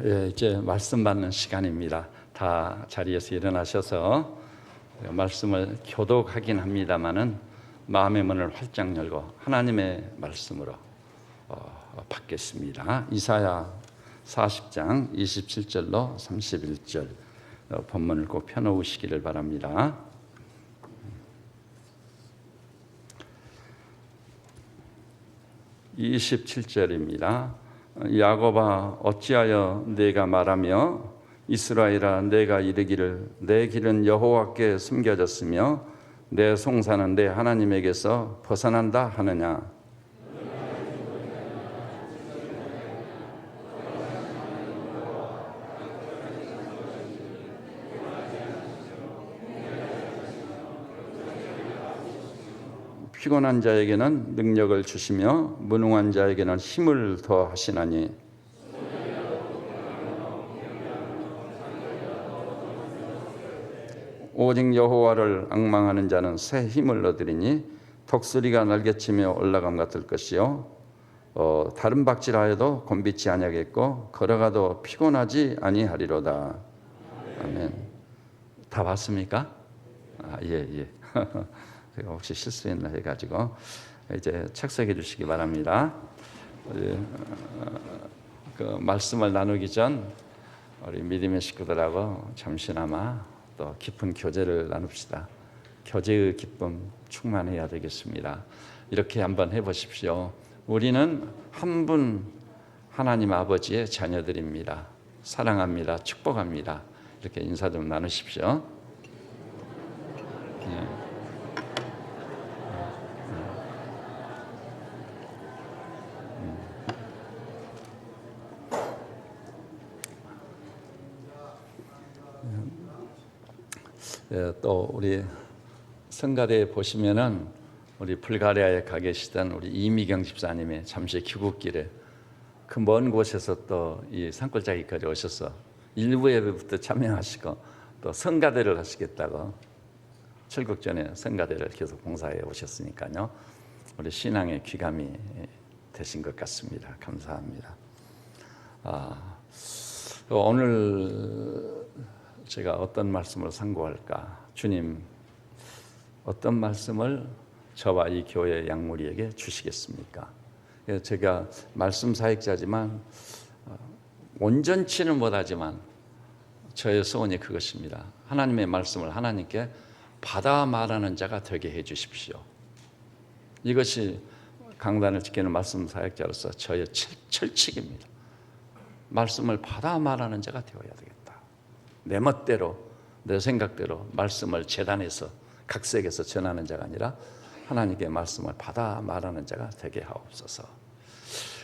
예, 이제 말씀 받는 시간입니다. 다 자리에서 일어나셔서 말씀을 교독하긴 합니다만은 마음의 문을 활짝 열고 하나님의 말씀으로 받겠습니다. 이사야 40장 27절로 31절 본문을 꼭 펴놓으시기를 바랍니다. (27절입니다) 야곱아 어찌하여 내가 말하며 이스라엘아 내가 이르기를 내 길은 여호와께 숨겨졌으며 내 송사는 내 하나님에게서 벗어난다 하느냐. 피곤한 자에게는 능력을 주시며 무능한 자에게는 힘을 더하시나니 오직 여호와를 앙망하는 자는 새 힘을 얻으리니 독수리가 날개치며 올라감 같을 것이요 다른 박질하여도 곤비치 아니하겠고 걸어가도 피곤하지 아니하리로다. 아멘. 다 봤습니까? 예. 제가 혹시 실수했나 해가지고 이제 책석해 주시기 바랍니다. 그 말씀을 나누기 전 우리 믿음의 식구들하고 잠시나마 또 깊은 교제를 나눕시다. 교제의 기쁨 충만해야 되겠습니다. 이렇게 한번 해보십시오. 우리는 한 분 하나님 아버지의 자녀들입니다. 사랑합니다. 축복합니다. 이렇게 인사 좀 나누십시오. 예. 또 우리 성가대에 보시면은 우리 불가리아에 가 계시던 우리 이미경 집사님이 잠시 귀국길에 그 먼 곳에서 또 이 산골짜기까지 오셔서 일부 예배부터 참여하시고 또 성가대를 하시겠다고 출국 전에 성가대를 계속 봉사해 오셨으니까요. 우리 신앙의 귀감이 되신 것 같습니다. 감사합니다. 오늘 제가 어떤 말씀을 상고할까? 주님, 어떤 말씀을 저와 이 교회 양무리에게 주시겠습니까? 제가 말씀 사역자지만 온전치는 못하지만 저의 소원이 그것입니다. 하나님의 말씀을 하나님께 받아 말하는 자가 되게 해 주십시오. 이것이 강단을 지키는 말씀 사역자로서 저의 철칙입니다. 말씀을 받아 말하는 자가 되어야 되겠다. 내 멋대로 내 생각대로 말씀을 재단에서 각색해서 전하는 자가 아니라 하나님께 말씀을 받아 말하는 자가 되게 하옵소서.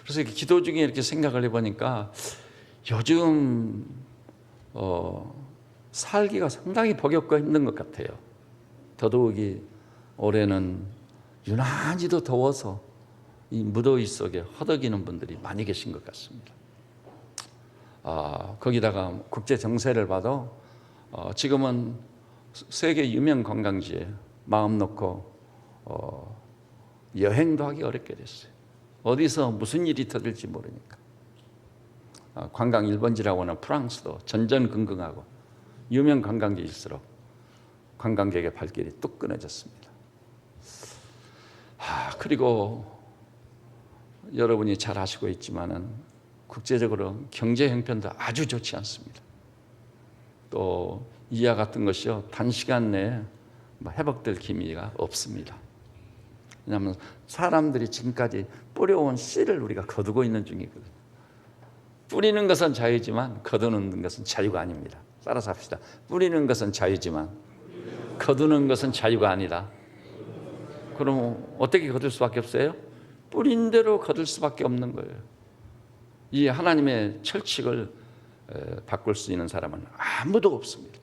그래서 기도 중에 이렇게 생각을 해보니까 요즘 살기가 상당히 버겁고 힘든 것 같아요. 더더욱이 올해는 유난히도 더워서 이 무더위 속에 허덕이는 분들이 많이 계신 것 같습니다. 거기다가 국제 정세를 봐도 지금은 세계 유명 관광지에 마음 놓고 여행도 하기 어렵게 됐어요. 어디서 무슨 일이 터질지 모르니까. 관광 1번지라고 하는 프랑스도 전전긍긍하고 유명 관광지일수록 관광객의 발길이 뚝 끊어졌습니다. 그리고 여러분이 잘 아시고 있지만은 국제적으로 경제 형편도 아주 좋지 않습니다. 또 이와 같은 것이요 단시간 내에 회복될 기미가 없습니다. 왜냐하면 사람들이 지금까지 뿌려온 씨를 우리가 거두고 있는 중이거든요. 뿌리는 것은 자유지만 거두는 것은 자유가 아닙니다. 따라서 합시다. 뿌리는 것은 자유지만 거두는 것은 자유가 아니다. 그럼 어떻게 거둘 수밖에 없어요? 뿌린 대로 거둘 수밖에 없는 거예요. 이 하나님의 철칙을 바꿀 수 있는 사람은 아무도 없습니다.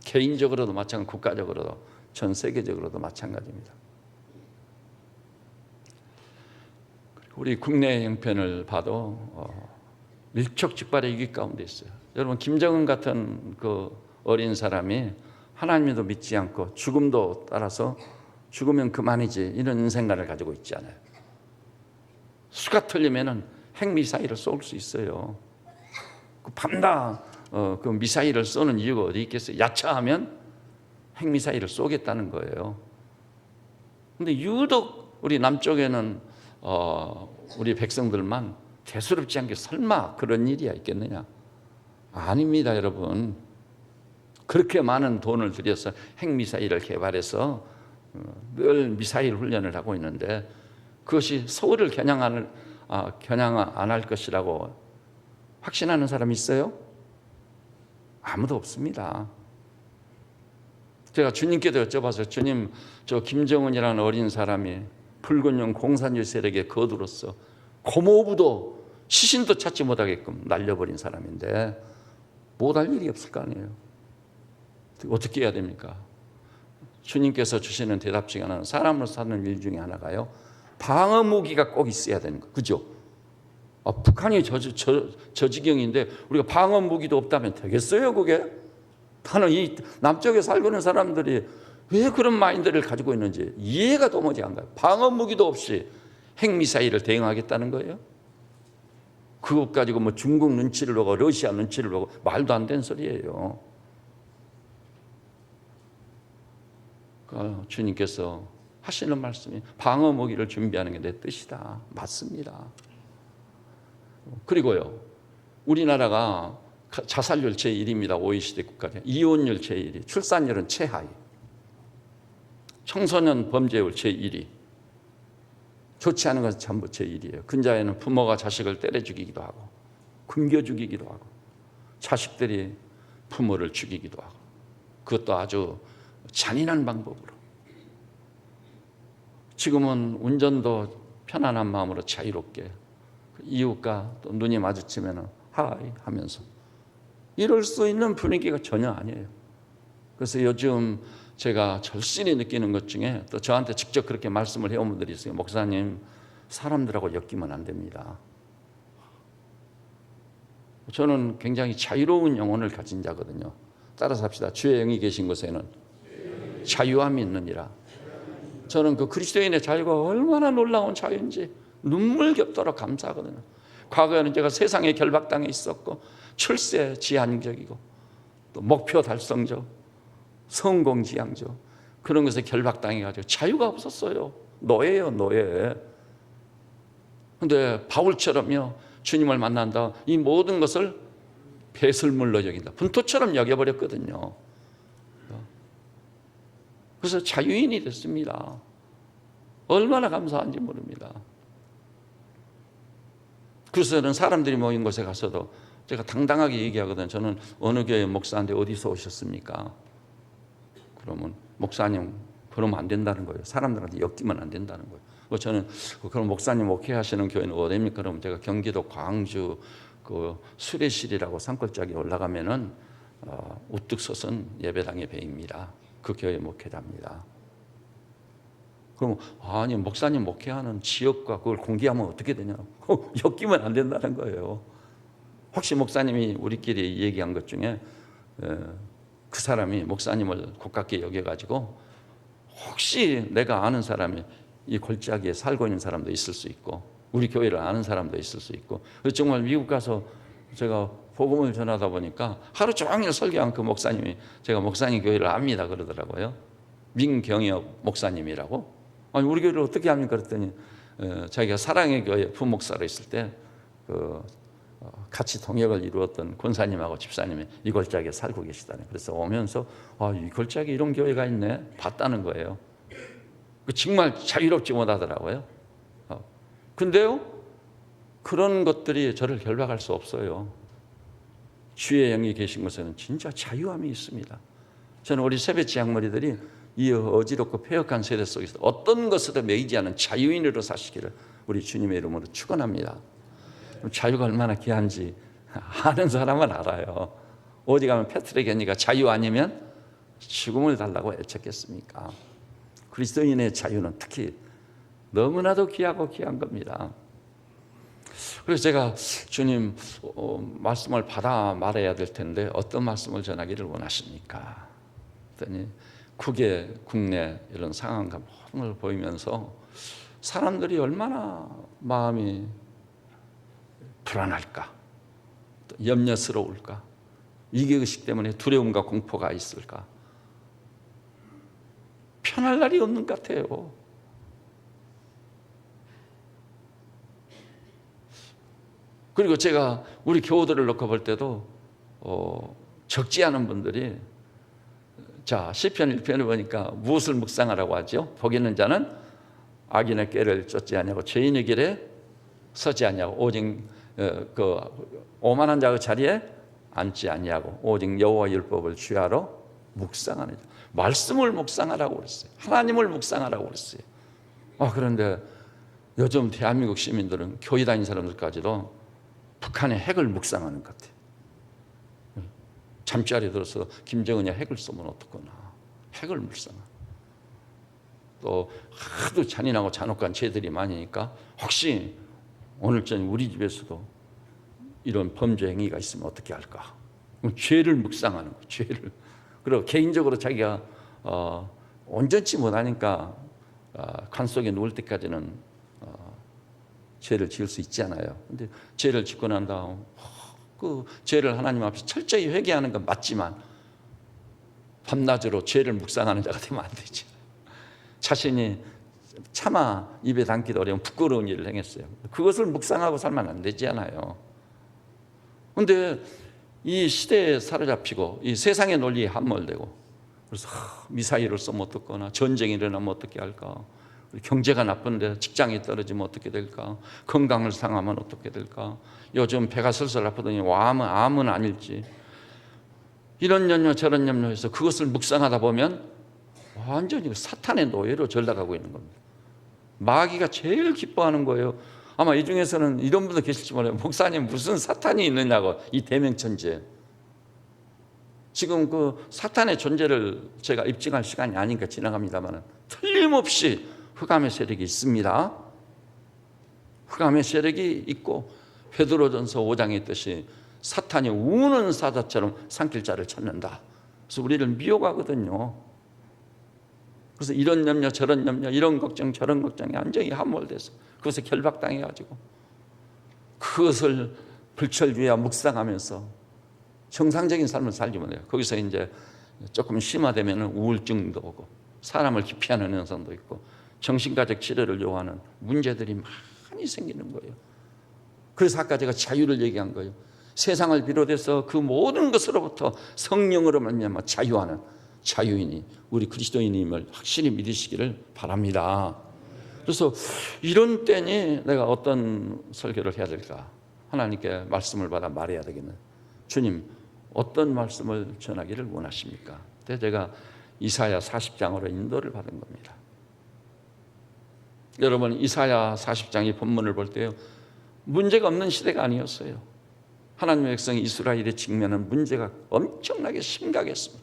개인적으로도 마찬가지고 국가적으로도 전 세계적으로도 마찬가지입니다. 우리 국내 형편을 봐도 일촉즉발의 위기 가운데 있어요. 여러분 김정은 같은 그 어린 사람이 하나님도 믿지 않고 죽음도 따라서 죽으면 그만이지 이런 생각을 가지고 있지 않아요. 수가 틀리면은 핵미사일을 쏠 수 있어요. 밤낮 그 미사일을 쏘는 이유가 어디 있겠어요? 야차하면 핵미사일을 쏘겠다는 거예요. 근데 유독 우리 남쪽에는 우리 백성들만 대수롭지 않게 설마 그런 일이야 있겠느냐? 아닙니다, 여러분. 그렇게 많은 돈을 들여서 핵미사일을 개발해서 늘 미사일 훈련을 하고 있는데 그것이 서울을 겨냥 안 할 것이라고 확신하는 사람이 있어요? 아무도 없습니다. 제가 주님께도 여쭤봐서 주님, 저 김정은이라는 어린 사람이 붉은 용 공산주의 세력의 거두로서 고모부도 시신도 찾지 못하게끔 날려버린 사람인데 못할 일이 없을 거 아니에요. 어떻게 해야 됩니까? 주님께서 주시는 대답 중에 하나는 사람으로 사는 일 중에 하나가요, 방어 무기가 꼭 있어야 되는 거, 그죠? 북한이 저 지경인데 우리가 방어 무기도 없다면 되겠어요, 그게? 나는 이 남쪽에 살고 있는 사람들이 왜 그런 마인드를 가지고 있는지 이해가 도무지 안 가요. 방어 무기도 없이 핵미사일을 대응하겠다는 거예요? 그것 가지고 뭐 중국 눈치를 보고 러시아 눈치를 보고 말도 안 되는 소리예요. 주님께서 하시는 말씀이 방어 무기를 준비하는 게 내 뜻이다. 맞습니다. 그리고요, 우리나라가 자살률 제1위입니다. OECD 국가 중에. 이혼율 제1위, 출산율은 최하위, 청소년 범죄율 제1위, 좋지 않은 것은 전부 제1위예요. 근자에는 부모가 자식을 때려 죽이기도 하고 굶겨 죽이기도 하고 자식들이 부모를 죽이기도 하고, 그것도 아주 잔인한 방법으로. 지금은 운전도 편안한 마음으로 자유롭게 이웃과 또 눈이 마주치면 하이 하면서 이럴 수 있는 분위기가 전혀 아니에요. 그래서 요즘 제가 절실히 느끼는 것 중에, 또 저한테 직접 그렇게 말씀을 해온 분들이 있어요. 목사님, 사람들하고 엮이면 안 됩니다. 저는 굉장히 자유로운 영혼을 가진 자거든요. 따라서 합시다. 주의 영이 계신 곳에는 자유함이 있느니라. 저는 그 그리스도인의 자유가 얼마나 놀라운 자유인지 눈물겹도록 감사하거든요. 과거에는 제가 세상의 결박당에 있었고 출세 지향적이고 또 목표 달성적, 성공지향적, 그런 것에 결박당해가지고 자유가 없었어요. 노예예요, 노예. 그런데 바울처럼요, 주님을 만난다, 이 모든 것을 배설물로 여긴다, 분토처럼 여겨버렸거든요. 그래서 자유인이 됐습니다. 얼마나 감사한지 모릅니다. 그래서 저는 사람들이 모인 곳에 가서도 제가 당당하게 얘기하거든요. 저는 어느 교회 목사인데 어디서 오셨습니까? 그러면 목사님, 그러면 안 된다는 거예요. 사람들한테 엮이면 안 된다는 거예요. 저는 그럼 목사님 목회하시는 교회는 어디입니까? 그러면 제가 경기도 광주 그 수레실이라고 산골짜기 올라가면은 우뚝 솟은 예배당의 배입니다. 그 교회 목회자입니다. 그럼 아니, 목사님 목회하는 지역과 그걸 공개하면 어떻게 되냐고. 엮이면 안 된다는 거예요. 혹시 목사님이 우리끼리 얘기한 것 중에 그 사람이 목사님을 고깝게 여겨가지고 혹시 내가 아는 사람이 이 골짜기에 살고 있는 사람도 있을 수 있고 우리 교회를 아는 사람도 있을 수 있고, 정말 미국 가서 제가 복음을 전하다 보니까 하루 종일 설교한 그 목사님이 제가 목사님 교회를 압니다 그러더라고요. 민경혁 목사님이라고. 아니, 우리 교회를 어떻게 합니까? 그랬더니 자기가 사랑의 교회 부목사로 있을 때 같이 동역을 이루었던 권사님하고 집사님이 이 골짜기에 살고 계시다네. 그래서 오면서 이 골짜기에 이런 교회가 있네 봤다는 거예요. 정말 자유롭지 못하더라고요. 근데요, 그런 것들이 저를 결박할 수 없어요. 주의 영이 계신 곳에는 진짜 자유함이 있습니다. 저는 우리 세배지 양머리들이 이 어지럽고 폐역한 세대 속에서 어떤 것에도 매이지 않은 자유인으로 사시기를 우리 주님의 이름으로 축원합니다. 자유가 얼마나 귀한지 아는 사람은 알아요. 어디 가면 패트릭 헨리가 자유 아니면 죽음을 달라고 외쳤겠습니까? 그리스도인의 자유는 특히 너무나도 귀하고 귀한 겁니다. 그래서 제가 주님 말씀을 받아 말해야 될 텐데 어떤 말씀을 전하기를 원하십니까? 그랬더니 국내 이런 상황과 모든 걸 보이면서 사람들이 얼마나 마음이 불안할까, 또 염려스러울까? 위기의식 때문에 두려움과 공포가 있을까? 편할 날이 없는 것 같아요. 그리고 제가 우리 교우들을 놓고 볼 때도 적지 않은 분들이, 자, 시편 1편을 보니까 무엇을 묵상하라고 하죠? 복 있는 자는 악인의 꾀를 쫓지 아니하고 죄인의 길에 서지 아니하고 오직 그 오만한 자의 자리에 앉지 아니하고 오직 여호와 율법을 주야로 묵상하는 자. 말씀을 묵상하라고 그랬어요. 하나님을 묵상하라고 그랬어요. 그런데 요즘 대한민국 시민들은 교회 다니는 사람들까지도 북한의 핵을 묵상하는 것 같아요. 잠자리에 들어서 김정은이 핵을 쏘면 어떡하나. 핵을 묵상하고. 또 하도 잔인하고 잔혹한 죄들이 많으니까 혹시 오늘 저녁 우리 집에서도 이런 범죄 행위가 있으면 어떻게 할까? 죄를 묵상하는 거예요. 죄를. 그리고 개인적으로 자기가 온전치 못하니까 관 속에 누울 때까지는 죄를 지을 수 있잖아요. 근데 죄를 짓고 난 다음 그 죄를 하나님 앞에서 철저히 회개하는 건 맞지만 밤낮으로 죄를 묵상하는 자가 되면 안 되지. 자신이 차마 입에 담기도 어려운 부끄러운 일을 행했어요. 그것을 묵상하고 살면 안 되잖아요. 그런데 이 시대에 사로잡히고 이 세상의 논리에 함몰되고, 그래서 미사일을 쏘면 어떡하나, 전쟁이 일어나면 어떻게 할까, 경제가 나쁜데 직장이 떨어지면 어떻게 될까, 건강을 상하면 어떻게 될까, 요즘 배가 슬슬 아프더니 암은 아닐지, 이런 염려 저런 염려해서 그것을 묵상하다 보면 완전히 사탄의 노예로 전락하고 있는 겁니다. 마귀가 제일 기뻐하는 거예요. 아마 이 중에서는 이런 분도 계실지 몰라요. 목사님 무슨 사탄이 있느냐고, 이 대명천지에. 지금 그 사탄의 존재를 제가 입증할 시간이 아니니까 지나갑니다만 틀림없이 흑암의 세력이 있습니다. 흑암의 세력이 있고 베드로전서 5장에 있듯이 사탄이 우는 사자처럼 삼킬 자를 찾는다. 그래서 우리를 미혹하거든요. 그래서 이런 염려 저런 염려, 이런 걱정 저런 걱정에 완전히 함몰돼서 그것에 결박당해가지고 그것을 불철주야 묵상하면서 정상적인 삶을 살지 못해요. 거기서 이제 조금 심화되면 우울증도 오고 사람을 기피하는 현상도 있고 정신과적 치료를 요하는 문제들이 많이 생기는 거예요. 그래서 아까 제가 자유를 얘기한 거예요. 세상을 비롯해서 그 모든 것으로부터 성령으로 말미암아 자유하는 자유인이 우리 그리스도인임을 확실히 믿으시기를 바랍니다. 그래서 이런 때니 내가 어떤 설교를 해야 될까? 하나님께 말씀을 받아 말해야 되겠네. 주님, 어떤 말씀을 전하기를 원하십니까? 그때 제가 이사야 40장으로 인도를 받은 겁니다. 여러분, 이사야 40장의 본문을 볼 때요, 문제가 없는 시대가 아니었어요. 하나님의 백성 이스라엘의 직면한 문제가 엄청나게 심각했습니다.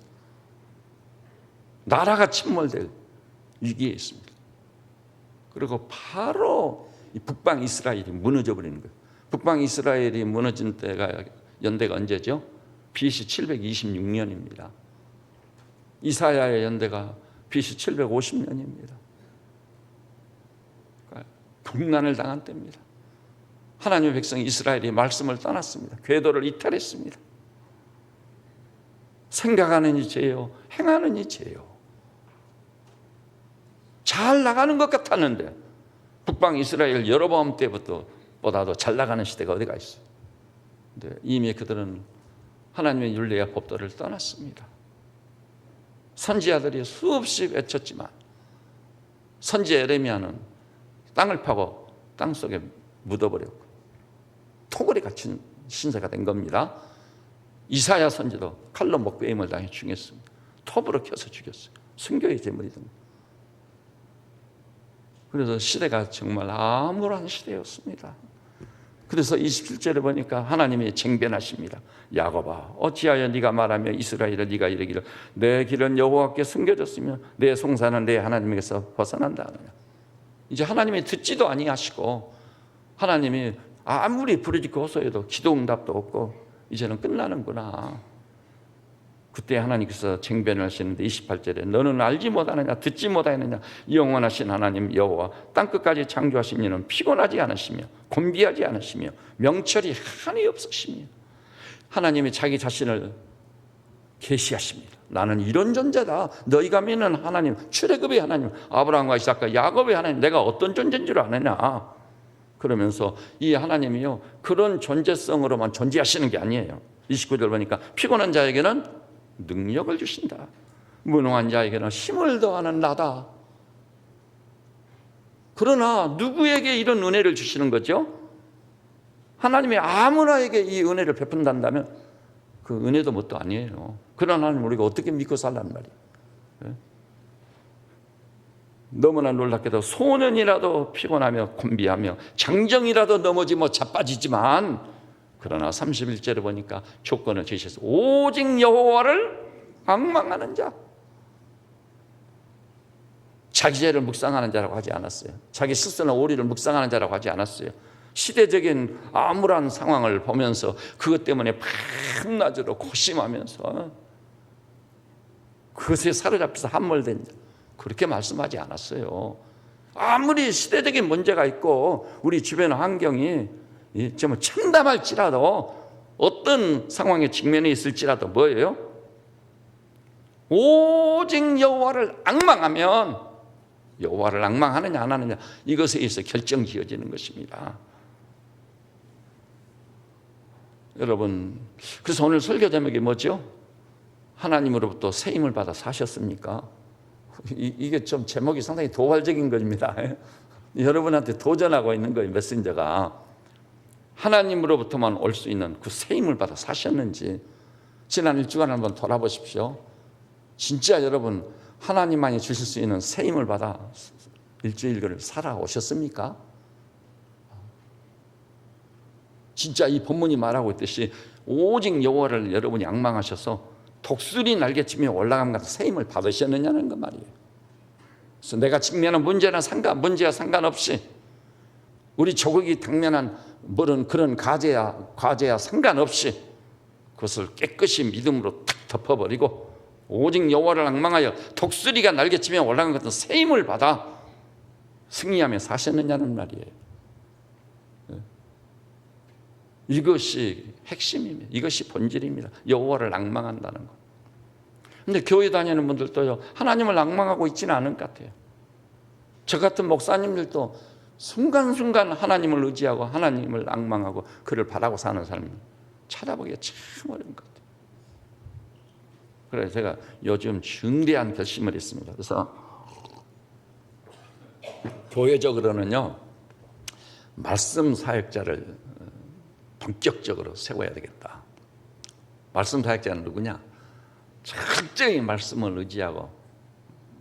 나라가 침몰될 위기에 있습니다. 그리고 바로 이 북방 이스라엘이 무너져 버리는 거예요. 북방 이스라엘이 무너진 때가 연대가 언제죠? BC 726년입니다. 이사야의 연대가 BC 750년입니다. 국난을 당한 때입니다. 하나님의 백성 이스라엘이 말씀을 떠났습니다. 궤도를 이탈했습니다. 생각하는 이 죄요, 행하는 이 죄요. 잘 나가는 것 같았는데 북방 이스라엘 여로보암 때부터 보다도 잘 나가는 시대가 어디가 있어요. 근데 이미 그들은 하나님의 윤리와 법도를 떠났습니다. 선지자들이 수없이 외쳤지만 선지 에레미야는 땅을 파고 땅 속에 묻어버렸고 토굴에 갇힌 신세가 된 겁니다. 이사야 선지도 칼로 목베임을 당해 죽였습니다. 톱으로 켜서 죽였어요. 순교의 제물이 됩니다. 그래서 시대가 정말 암울한 시대였습니다. 그래서 27절에 보니까 하나님이 쟁변하십니다. 야곱아, 어찌하여 네가 말하며 이스라엘아 네가 이르기를 내 길은 여호와께 숨겨졌으며 내 송사는 내 하나님에게서 벗어난다 하느냐. 이제 하나님이 듣지도 아니하시고 하나님이 아무리 부르짖고 호소해도 기도 응답도 없고 이제는 끝나는구나. 그때 하나님께서 쟁변을 하시는데 28절에 너는 알지 못하느냐 듣지 못하느냐 영원하신 하나님 여호와 땅끝까지 창조하신 이는 피곤하지 않으시며 곤비하지 않으시며 명철이 한이 없으시며 하나님이 자기 자신을 계시하십니다. 나는 이런 존재다. 너희가 믿는 하나님, 출애굽의 하나님, 아브라함과 이삭과 야곱의 하나님, 내가 어떤 존재인 줄 아느냐. 그러면서 이 하나님이요, 그런 존재성으로만 존재하시는 게 아니에요. 29절 보니까 피곤한 자에게는 능력을 주신다. 무능한 자에게는 힘을 더하는 나다. 그러나 누구에게 이런 은혜를 주시는 거죠? 하나님이 아무나에게 이 은혜를 베푼다면 그 은혜도 뭣도 아니에요. 그런 하나님 우리가 어떻게 믿고 살란 말이에요. 너무나 놀랍게도 소년이라도 피곤하며 곤비하며 장정이라도 넘어지 자빠지지만, 그러나 31절에 보니까 조건을 제시해서 오직 여호와를 앙망하는 자. 자기 죄를 묵상하는 자라고 하지 않았어요. 자기 스스로나 오리를 묵상하는 자라고 하지 않았어요. 시대적인 암울한 상황을 보면서 그것 때문에 밤낮으로 고심하면서 그것에 사로잡혀서 함몰된 자, 그렇게 말씀하지 않았어요. 아무리 시대적인 문제가 있고 우리 주변 환경이 좀 참담할지라도, 어떤 상황에 직면해 있을지라도 뭐예요? 오직 여호와를 앙망하면, 여호와를 앙망하느냐 안 하느냐, 이것에 의해서 결정 지어지는 것입니다. 여러분, 그래서 오늘 설교 제목이 뭐죠? 하나님으로부터 새 힘을 받아 사셨습니까? 이게 좀 제목이 상당히 도발적인 겁니다. 여러분한테 도전하고 있는 거예요. 메신저가 하나님으로부터만 올 수 있는 그 새 힘을 받아 사셨는지 지난 일주간 한번 돌아보십시오. 진짜 여러분 하나님만이 주실 수 있는 새 힘을 받아 일주일을 살아오셨습니까? 진짜 이 본문이 말하고 있듯이 오직 여호와를 여러분이 앙망하셔서 독수리 날개치며 올라감 같은 새 힘을 받으셨느냐는 그 말이에요. 그래서 내가 직면한 문제와 상관없이, 우리 조국이 당면한 그런 과제야 상관없이 그것을 깨끗이 믿음으로 탁 덮어버리고 오직 여호와를 앙망하여 독수리가 날개치며 올라간 같은 새 힘을 받아 승리하며 사셨느냐는 말이에요. 이것이 핵심입니다. 이것이 본질입니다. 여호와를 앙망한다는 것. 그런데 교회 다니는 분들도요, 하나님을 앙망하고 있지는 않은 것 같아요. 저 같은 목사님들도 순간순간 하나님을 의지하고 하나님을 앙망하고 그를 바라고 사는 사람을 찾아보기가 참 어려운 것 같아요. 그래서 제가 요즘 중대한 결심을 했습니다. 그래서 교회적으로는요, 말씀 사역자를 본격적으로 세워야 되겠다. 말씀 사역자는 누구냐? 철저히 말씀을 의지하고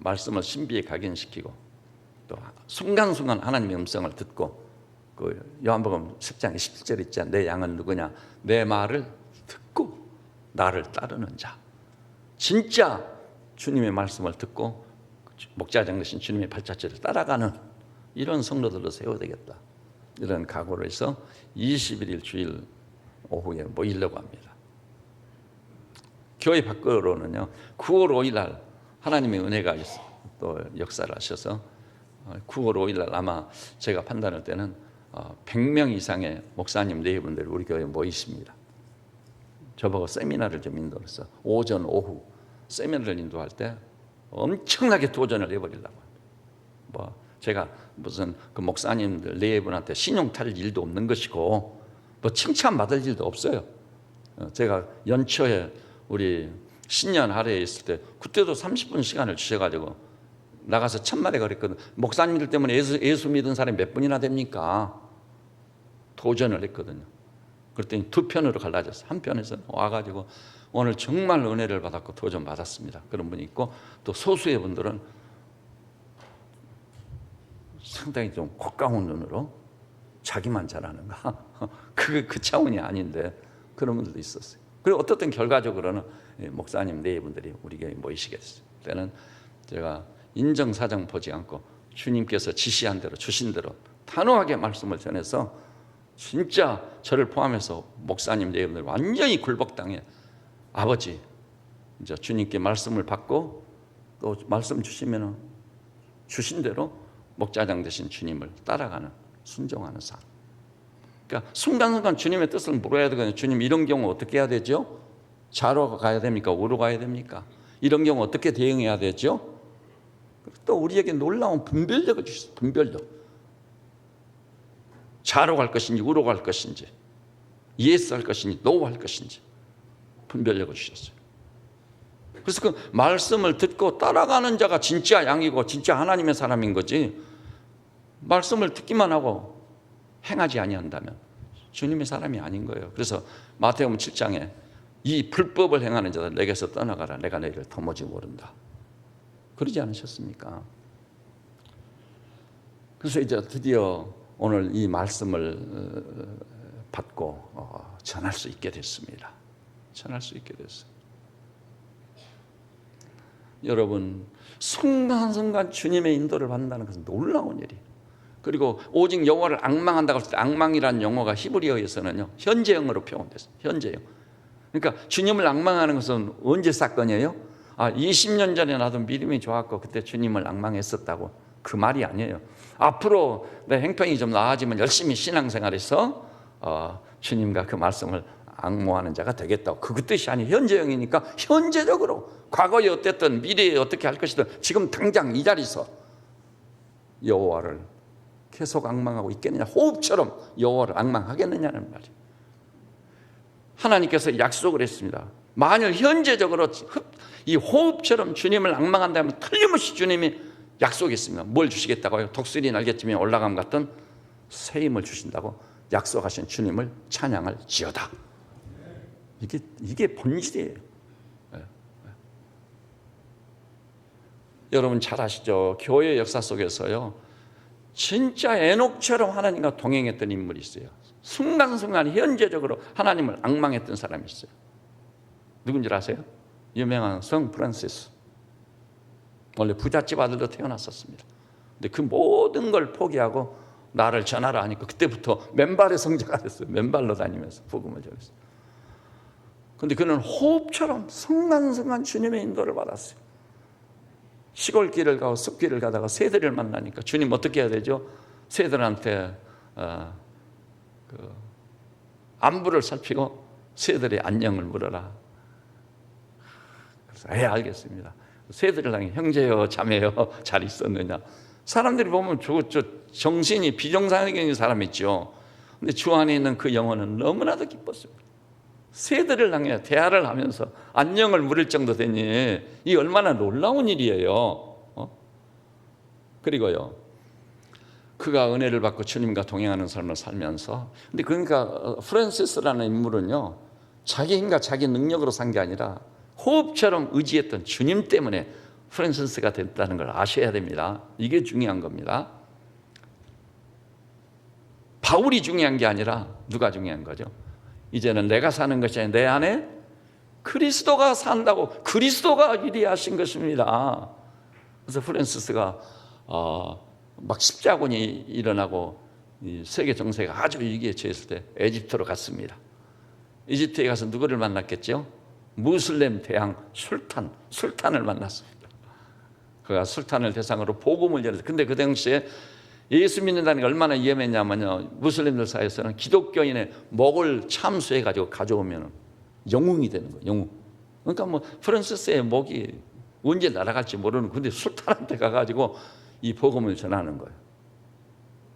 말씀을 신비에 각인시키고 또 순간순간 하나님의 음성을 듣고, 그 요한복음 10장 17절 있잖아요. 내 양은 누구냐? 내 말을 듣고 나를 따르는 자. 진짜 주님의 말씀을 듣고 목자장 되신 주님의 발자취를 따라가는 이런 성도들로 세워야 되겠다. 이런 각오를 해서 21일 주일 오후에 모이려고 합니다. 교회 밖으로는요, 9월 5일 날 하나님의 은혜가 또 역사를 하셔서 9월 5일 날 아마 제가 판단할 때는 100명 이상의 목사님 네분들이 우리 교회에 모이십니다. 저보고 세미나를 좀 인도해서 오전 오후 세미나를 인도할 때 엄청나게 도전을 해버리려고 합니다. 제가 무슨 그 목사님들 네 분한테 신용 탈 일도 없는 것이고 칭찬 받을 일도 없어요. 제가 연초에 우리 신년 할애에 있을 때 그때도 30분 시간을 주셔가지고 나가서 천마디 거렸거든. 목사님들 때문에 예수 믿은 사람이 몇 분이나 됩니까? 도전을 했거든요. 그랬더니 두 편으로 갈라졌어요. 한 편에서는 와가지고 오늘 정말 은혜를 받았고 도전 받았습니다. 그런 분이 있고, 또 소수의 분들은 상당히 좀 콧가운 눈으로 자기만 잘하는가? 그 차원이 아닌데 그런 분들도 있었어요. 그리고 어떻든 결과적으로는 목사님 네 분들이 우리 교회에 모이시게 됐어요. 그때는 제가 인정사정 보지 않고 주님께서 지시한 대로 주신 대로 단호하게 말씀을 전해서 진짜 저를 포함해서 목사님 네 분들 완전히 굴복당해. 아버지, 이제 주님께 말씀을 받고 또 말씀 주시면 주신 대로 목자장 되신 주님을 따라가는, 순종하는 삶. 그러니까 순간순간 주님의 뜻을 물어야 되거든요. 주님, 이런 경우 어떻게 해야 되죠? 좌로 가야 됩니까? 우로 가야 됩니까? 이런 경우 어떻게 대응해야 되죠? 또 우리에게 놀라운 분별력을 주셨어요. 분별력. 좌로 갈 것인지 우로 갈 것인지, 예스 할 것인지 노 할 것인지 분별력을 주셨어요. 그래서 그 말씀을 듣고 따라가는 자가 진짜 양이고 진짜 하나님의 사람인 거지, 말씀을 듣기만 하고 행하지 아니한다면 주님의 사람이 아닌 거예요. 그래서 마태복음 7장에 이 불법을 행하는 자들 내게서 떠나가라, 내가 너희를 도무지 모른다, 그러지 않으셨습니까? 그래서 이제 드디어 오늘 이 말씀을 받고 전할 수 있게 됐습니다. 전할 수 있게 됐어요. 여러분, 순간순간 주님의 인도를 받는다는 것은 놀라운 일이에요. 그리고 오직 여호와를 앙망한다고 할 때 앙망이라는 용어가 히브리어에서는요, 현재형으로 표현됐어요. 현재형. 그러니까 주님을 앙망하는 것은 언제 사건이에요? 20년 전에 나도 믿음이 좋았고 그때 주님을 앙망했었다고, 그 말이 아니에요. 앞으로 내 행편이 좀 나아지면 열심히 신앙생활해서 주님과 그 말씀을 앙모하는 자가 되겠다고, 그 뜻이 아니에요. 현재형이니까 현재적으로 과거에 어땠든 미래에 어떻게 할 것이든 지금 당장 이 자리에서 여호와를 계속 앙망하고 있겠느냐, 호흡처럼 여호와를 앙망하겠느냐는 말이에요. 하나님께서 약속을 했습니다. 만일 현재적으로 이 호흡처럼 주님을 앙망한다면 틀림없이 주님이 약속했습니다. 뭘 주시겠다고요? 독수리 날개쯤에 올라감 같은 새 힘을 주신다고 약속하신 주님을 찬양할 지어다. 이게 본질이에요. 여러분 잘 아시죠? 교회 역사 속에서요, 진짜 에녹처럼 하나님과 동행했던 인물이 있어요. 순간순간 현재적으로 하나님을 앙망했던 사람이 있어요. 누군지 아세요? 유명한 성 프란시스. 원래 부잣집 아들로 태어났었습니다. 근데 그 모든 걸 포기하고 나를 전하라 하니까 그때부터 맨발의 성자가 됐어요. 맨발로 다니면서 복음을 전했어요. 근데 그는 호흡처럼 순간순간 주님의 인도를 받았어요. 시골길을 가고 숲길을 가다가 새들을 만나니까 주님 어떻게 해야 되죠? 새들한테 안부를 살피고 새들의 안녕을 물어라. 그래서 알겠습니다. 새들을 향해 형제여 자매여 잘 있었느냐. 사람들이 보면 저 정신이 비정상적인 사람 있죠. 근데 주 안에 있는 그 영혼은 너무나도 기뻤습니다. 새들을 향해 대화를 하면서 안녕을 물을 정도 되니 이 얼마나 놀라운 일이에요. 그리고요, 그가 은혜를 받고 주님과 동행하는 삶을 살면서, 근데 그러니까 프란시스라는 인물은요, 자기 힘과 자기 능력으로 산 게 아니라 호흡처럼 의지했던 주님 때문에 프란시스가 됐다는 걸 아셔야 됩니다. 이게 중요한 겁니다. 바울이 중요한 게 아니라 누가 중요한 거죠? 이제는 내가 사는 것이 아니라 내 안에 그리스도가 산다고, 그리스도가 위대하신 것입니다. 그래서 프란시스가 막 십자군이 일어나고 세계 정세가 아주 위기에 처했을 때 에집트로 갔습니다. 이집트에 가서 누구를 만났겠죠? 무슬림 대왕 술탄을 만났습니다. 그가 술탄을 대상으로 복음을 전했어요. 근데 그 당시에 예수 믿는다는 게 얼마나 위험했냐면요, 무슬림들 사이에서는 기독교인의 목을 참수해가지고 가져오면 영웅이 되는 거예요. 영웅. 그러니까 뭐 프란시스의 목이 언제 날아갈지 모르는, 근데 술탄한테 가가지고 이 복음을 전하는 거예요.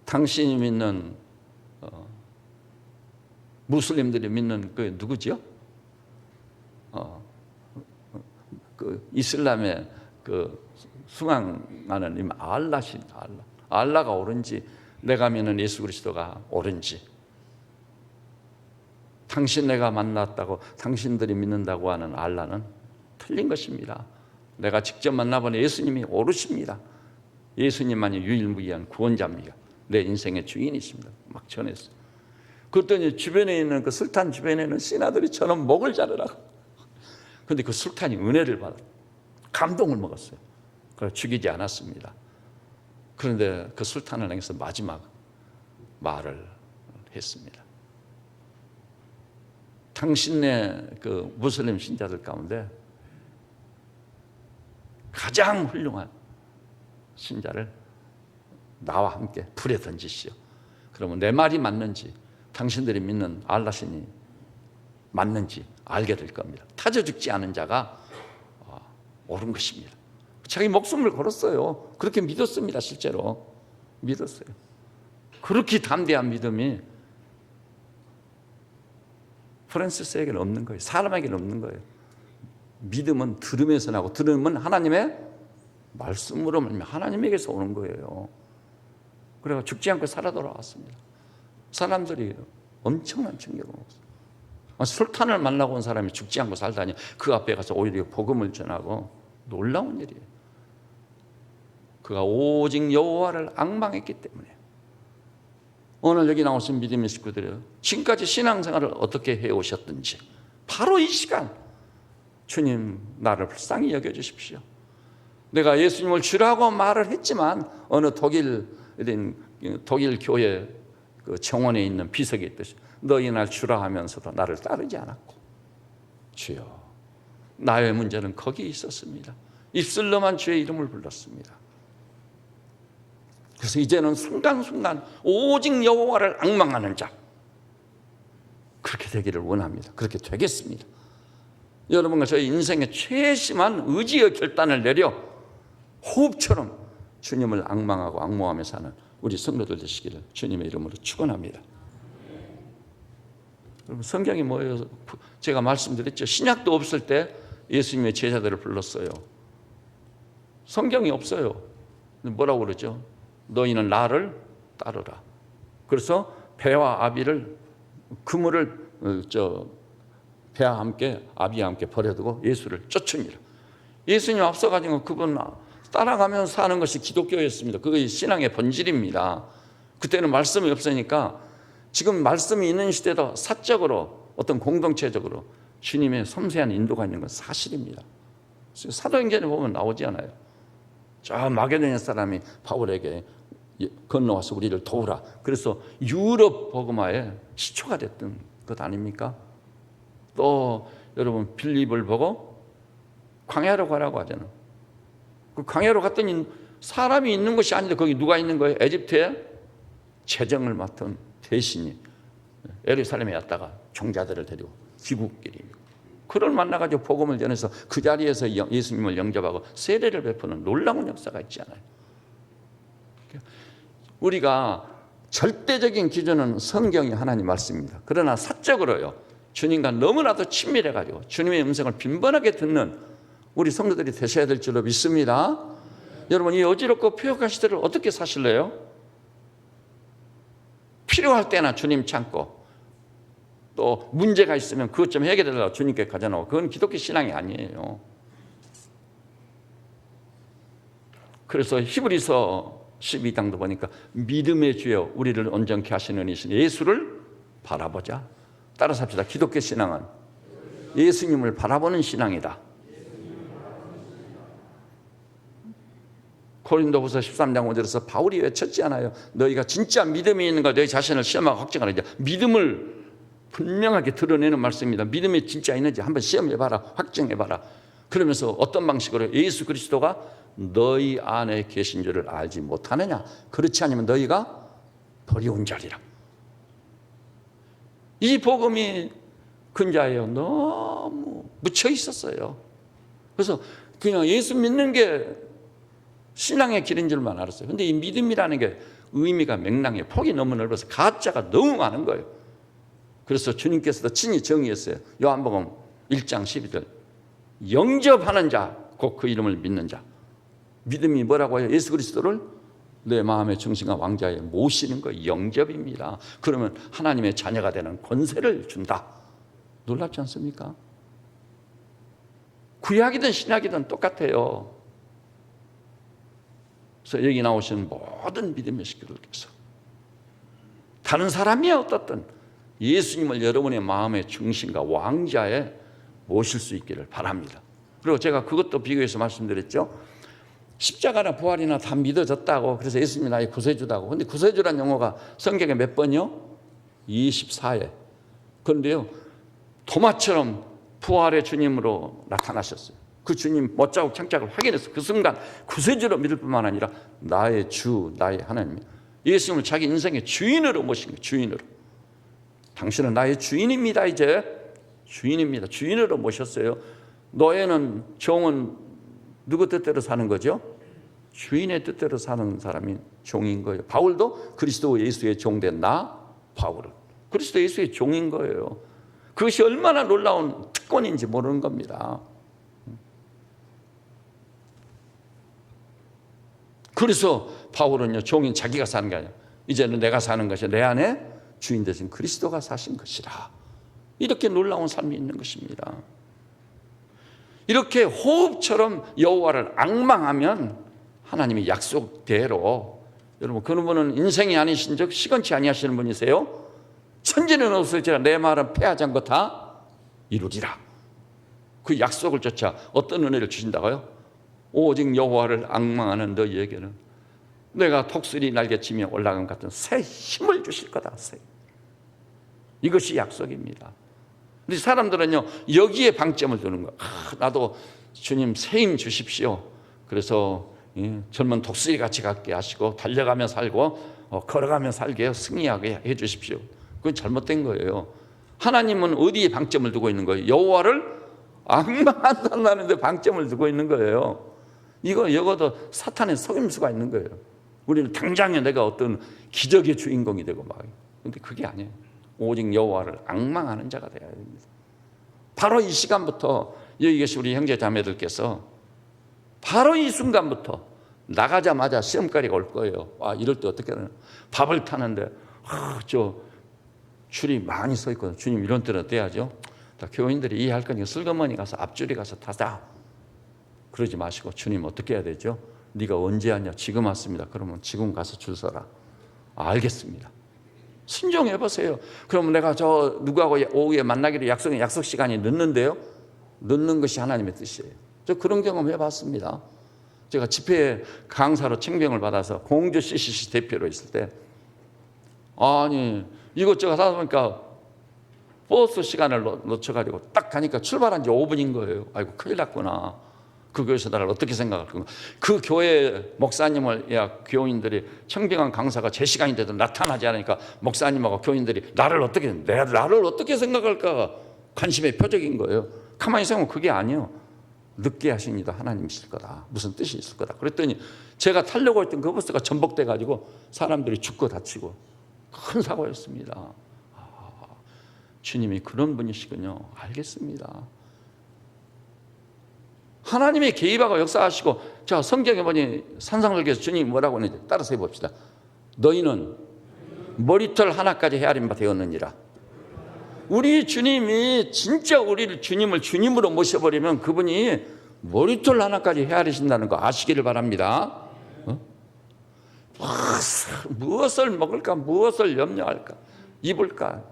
당신이 믿는 무슬림들이 믿는 그 누구지요? 그 이슬람의 그 숭앙하는 이 알라신 알라가 옳은지 내가 믿는 예수 그리스도가 옳은지, 당신 내가 만났다고 당신들이 믿는다고 하는 알라는 틀린 것입니다. 내가 직접 만나본 예수님이 옳으십니다. 예수님만이 유일무이한 구원자입니다. 내 인생의 주인이십니다. 막 전했어요. 그랬더니 주변에 있는 그 술탄 주변에 있는 신하들이 저는 목을 자르라고. 그런데 그 술탄이 은혜를 받아 감동을 먹었어요. 그래서 죽이지 않았습니다. 그런데 그 술탄을 향해서 마지막 말을 했습니다. 당신네 그 무슬림 신자들 가운데 가장 훌륭한 신자를 나와 함께 불에 던지시오. 그러면 내 말이 맞는지 당신들이 믿는 알라신이 맞는지 알게 될 겁니다. 타져 죽지 않은 자가 옳은 것입니다. 자기 목숨을 걸었어요. 그렇게 믿었습니다. 실제로 믿었어요. 그렇게 담대한 믿음이 프란시스에게는 없는 거예요. 사람에게는 없는 거예요. 믿음은 들으면서 나고, 들으면 하나님의 말씀으로 하나님에게서 오는 거예요. 그래서 죽지 않고 살아 돌아왔습니다. 사람들이 엄청난 충격을 먹었어요. 술탄을 만나고 온 사람이 죽지 않고 살다니, 그 앞에 가서 오히려 복음을 전하고, 놀라운 일이에요. 그가 오직 여호와를 앙망했기 때문에. 오늘 여기 나오신 믿음의 식구들이요, 지금까지 신앙생활을 어떻게 해오셨든지 바로 이 시간 주님 나를 불쌍히 여겨주십시오. 내가 예수님을 주라고 말을 했지만 어느 독일 교회 그 정원에 있는 비석이 있듯이 너희 날 주라 하면서도 나를 따르지 않았고, 주여, 나의 문제는 거기에 있었습니다. 입술로만 주의 이름을 불렀습니다. 그래서 이제는 순간순간 오직 여호와를 앙망하는 자, 그렇게 되기를 원합니다. 그렇게 되겠습니다. 여러분과 저희 인생의 최심한 의지의 결단을 내려 호흡처럼 주님을 앙망하고 앙모하며 사는 우리 성도들 되시기를 주님의 이름으로 축원합니다. 여러분, 성경이 뭐예요? 제가 말씀드렸죠. 신약도 없을 때 예수님의 제자들을 불렀어요. 성경이 없어요. 뭐라고 그러죠? 너희는 나를 따르라. 그래서 배와 아비를, 그물을 배와 함께 아비와 함께 버려두고 예수를 쫓으니라. 예수님 앞서가지고 그분 따라가면서 사는 것이 기독교였습니다. 그게 신앙의 본질입니다. 그때는 말씀이 없으니까 지금 말씀이 있는 시대도 사적으로 어떤 공동체적으로 주님의 섬세한 인도가 있는 건 사실입니다. 사도행전에 보면 나오지 않아요? 저 마게도냐 사람이 바울에게 건너와서 우리를 도우라. 그래서 유럽 복음화의 시초가 됐던 것 아닙니까? 또 여러분, 빌립을 보고 광야로 가라고 하잖아요. 그 광야로 갔더니 사람이 있는 것이 아닌데 거기 누가 있는 거예요? 에집트에 재정을 맡은 대신이 예루살렘에 왔다가 종자들을 데리고 귀국길이, 그를 만나가지고 복음을 전해서 그 자리에서 예수님을 영접하고 세례를 베푸는 놀라운 역사가 있지 않아요? 우리가 절대적인 기준은 성경이 하나님 말씀입니다. 그러나 사적으로요, 주님과 너무나도 친밀해가지고 주님의 음성을 빈번하게 듣는 우리 성도들이 되셔야 될 줄로 믿습니다. 여러분, 이 어지럽고 폐역한 시대를 어떻게 사실래요? 필요할 때나 주님 찾고, 또 문제가 있으면 그것 좀 해결해달라고 주님께 가져나오고, 그건 기독교 신앙이 아니에요. 그래서 히브리서 12장도 보니까 믿음의 주여 우리를 온전케 하시는 이신 예수를 바라보자. 따라서 합시다. 기독교 신앙은 예수님을 바라보는 신앙이다. 고린도후서 13장 5절에서 바울이 외쳤지 않아요? 너희가 진짜 믿음이 있는 걸 너희 자신을 시험하고 확증하라. 믿음을 분명하게 드러내는 말씀입니다. 믿음이 진짜 있는지 한번 시험해봐라, 확증해봐라. 그러면서 어떤 방식으로? 예수 그리스도가 너희 안에 계신 줄을 알지 못하느냐? 그렇지 않으면 너희가 버리운 자리라. 이 복음이 근자예요. 너무 묻혀 있었어요. 그래서 그냥 예수 믿는 게 신앙의 길인 줄만 알았어요. 근데 이 믿음이라는 게 의미가 맹랑해요. 폭이 너무 넓어서 가짜가 너무 많은 거예요. 그래서 주님께서도 친히 정의했어요. 요한복음 1장 12절. 영접하는 자, 곧 그 이름을 믿는 자. 믿음이 뭐라고 해요? 예수 그리스도를 내 마음의 중심과 왕자에 모시는 거 영접입니다. 그러면 하나님의 자녀가 되는 권세를 준다. 놀랍지 않습니까? 구약이든 신약이든 똑같아요. 그래서 여기 나오신 모든 믿음의 식구들께서 다른 사람이 어떻든 예수님을 여러분의 마음의 중심과 왕자에 모실 수 있기를 바랍니다. 그리고 제가 그것도 비교해서 말씀드렸죠. 십자가나 부활이나 다 믿어졌다고, 그래서 예수님이 나의 구세주다고. 근데 구세주란 용어가 성경에 몇 번이요? 24회. 그런데요, 도마처럼 부활의 주님으로 나타나셨어요. 그 주님 못자국 창작을 확인해서 그 순간 구세주로 믿을 뿐만 아니라 나의 주, 나의 하나님, 예수님을 자기 인생의 주인으로 모신 거예요. 주인으로. 당신은 나의 주인입니다. 이제 주인입니다. 주인으로 모셨어요. 노예는, 종은 누구 뜻대로 사는 거죠? 주인의 뜻대로 사는 사람이 종인 거예요. 바울도 그리스도 예수의 종된 나 바울은 그리스도 예수의 종인 거예요. 그것이 얼마나 놀라운 특권인지 모르는 겁니다. 그래서 바울은요, 종인 자기가 사는 게 아니라 이제는 내가 사는 것이 내 안에 주인 되신 그리스도가 사신 것이라. 이렇게 놀라운 삶이 있는 것입니다. 이렇게 호흡처럼 여호와를 앙망하면 하나님이 약속대로, 여러분 그런 분은 인생이 아니신 적 시건치 아니하시는 분이세요. 천지는 없어지라 내 말은 패하지 않고 다 이루리라. 그 약속을 쫓아 어떤 은혜를 주신다고요? 오직 여호와를 앙망하는 너희에게는 내가 독수리 날개치며 올라간 같은 새 힘을 주실 거다. 새. 이것이 약속입니다. 근데 사람들은요, 여기에 방점을 두는 거예요. 나도 주님 새 힘 주십시오. 그래서 젊은 독수리 같이 갖게 하시고 달려가며 살고 걸어가며 살게 승리하게 해 주십시오. 그건 잘못된 거예요. 하나님은 어디에 방점을 두고 있는 거예요? 여호와를 앙망한다는데 방점을 두고 있는 거예요. 이거도 사탄의 속임수가 있는 거예요. 우리는 당장에 내가 어떤 기적의 주인공이 되고 막. 근데 그게 아니에요. 오직 여호와를 앙망하는 자가 되어야 됩니다. 바로 이 시간부터 여기 계신 우리 형제 자매들께서 바로 이 순간부터 나가자마자 시험거리가 올 거예요. 이럴 때 어떻게 하나? 밥을 타는데 저 줄이 많이 서 있거든요. 주님 이런 때는 어때야죠? 교인들이 이해할 거니까 슬그머니 가서 앞줄이 가서 타자. 그러지 마시고 주님 어떻게 해야 되죠? 네가 언제 왔냐? 지금 왔습니다. 그러면 지금 가서 줄 서라. 알겠습니다. 순종해 보세요. 그러면 내가 저 누구하고 오후에 만나기로 약속 시간이 늦는데요. 늦는 것이 하나님의 뜻이에요. 저 그런 경험 해봤습니다. 제가 집회 강사로 청병을 받아서 공주 CCC 대표로 있을 때 아니 이것저것 하다 보니까 버스 시간을 놓쳐가지고 딱 가니까 출발한 지 5분인 거예요. 아이고 큰일 났구나. 그 교회에서 나를 어떻게 생각할 건가. 그 교회 목사님을 교인들이 청빙한 강사가 제 시간이 돼도 나타나지 않으니까 목사님하고 교인들이 나를 어떻게 생각할까 관심의 표적인 거예요. 가만히 생각하면 그게 아니에요. 늦게 하신 이도 하나님이실 거다. 무슨 뜻이 있을 거다. 그랬더니 제가 타려고 했던 그 버스가 전복돼 가지고 사람들이 죽고 다치고 큰 사고였습니다. 주님이 그런 분이시군요. 알겠습니다. 하나님의 개입하고 역사하시고, 자 성경에 보니 산상설교에서 주님이 뭐라고 하는지 따라서 해봅시다. 너희는 머리털 하나까지 헤아림 바 되었느니라. 우리 주님이 진짜 우리를 주님을 주님으로 모셔버리면 그분이 머리털 하나까지 헤아리신다는 거 아시기를 바랍니다. 무엇을 먹을까, 무엇을 염려할까, 입을까.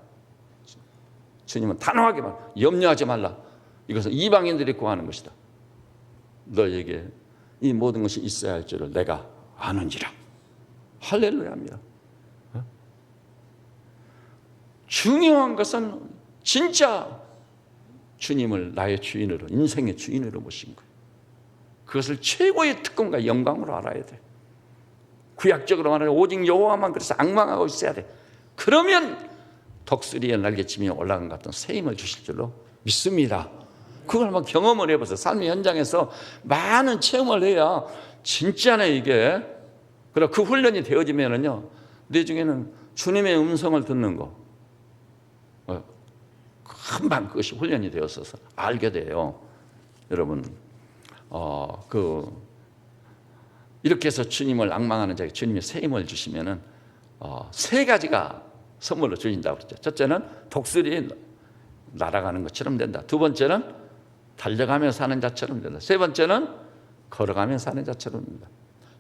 주님은 단호하게 말, 염려하지 말라. 이것은 이방인들이 구하는 것이다. 너에게 이 모든 것이 있어야 할 줄을 내가 아는지라. 할렐루야입니다. 중요한 것은 진짜 주님을 나의 주인으로, 인생의 주인으로 모신 거예요. 그것을 최고의 특권과 영광으로 알아야 돼. 구약적으로 말하면 오직 여호와만 그래서 앙망하고 있어야 돼. 그러면 독수리에 날개치며 올라간 것 같은 새 힘을 주실 줄로 믿습니다. 그걸 한번 경험을 해보세요. 삶의 현장에서 많은 체험을 해야 진짜네 이게. 그리고 그 훈련이 되어지면은요, 내 중에는 주님의 음성을 듣는 거 금방 그것이 훈련이 되었어서 알게 돼요. 여러분, 이렇게 해서 주님을 앙망하는 자에게 주님이 새 힘을 주시면은 세 가지가 선물로 주신다고 그랬죠. 첫째는 독수리 날아가는 것처럼 된다. 두 번째는 달려가며 사는 자처럼 된다. 세 번째는 걸어가며 사는 자처럼 된다.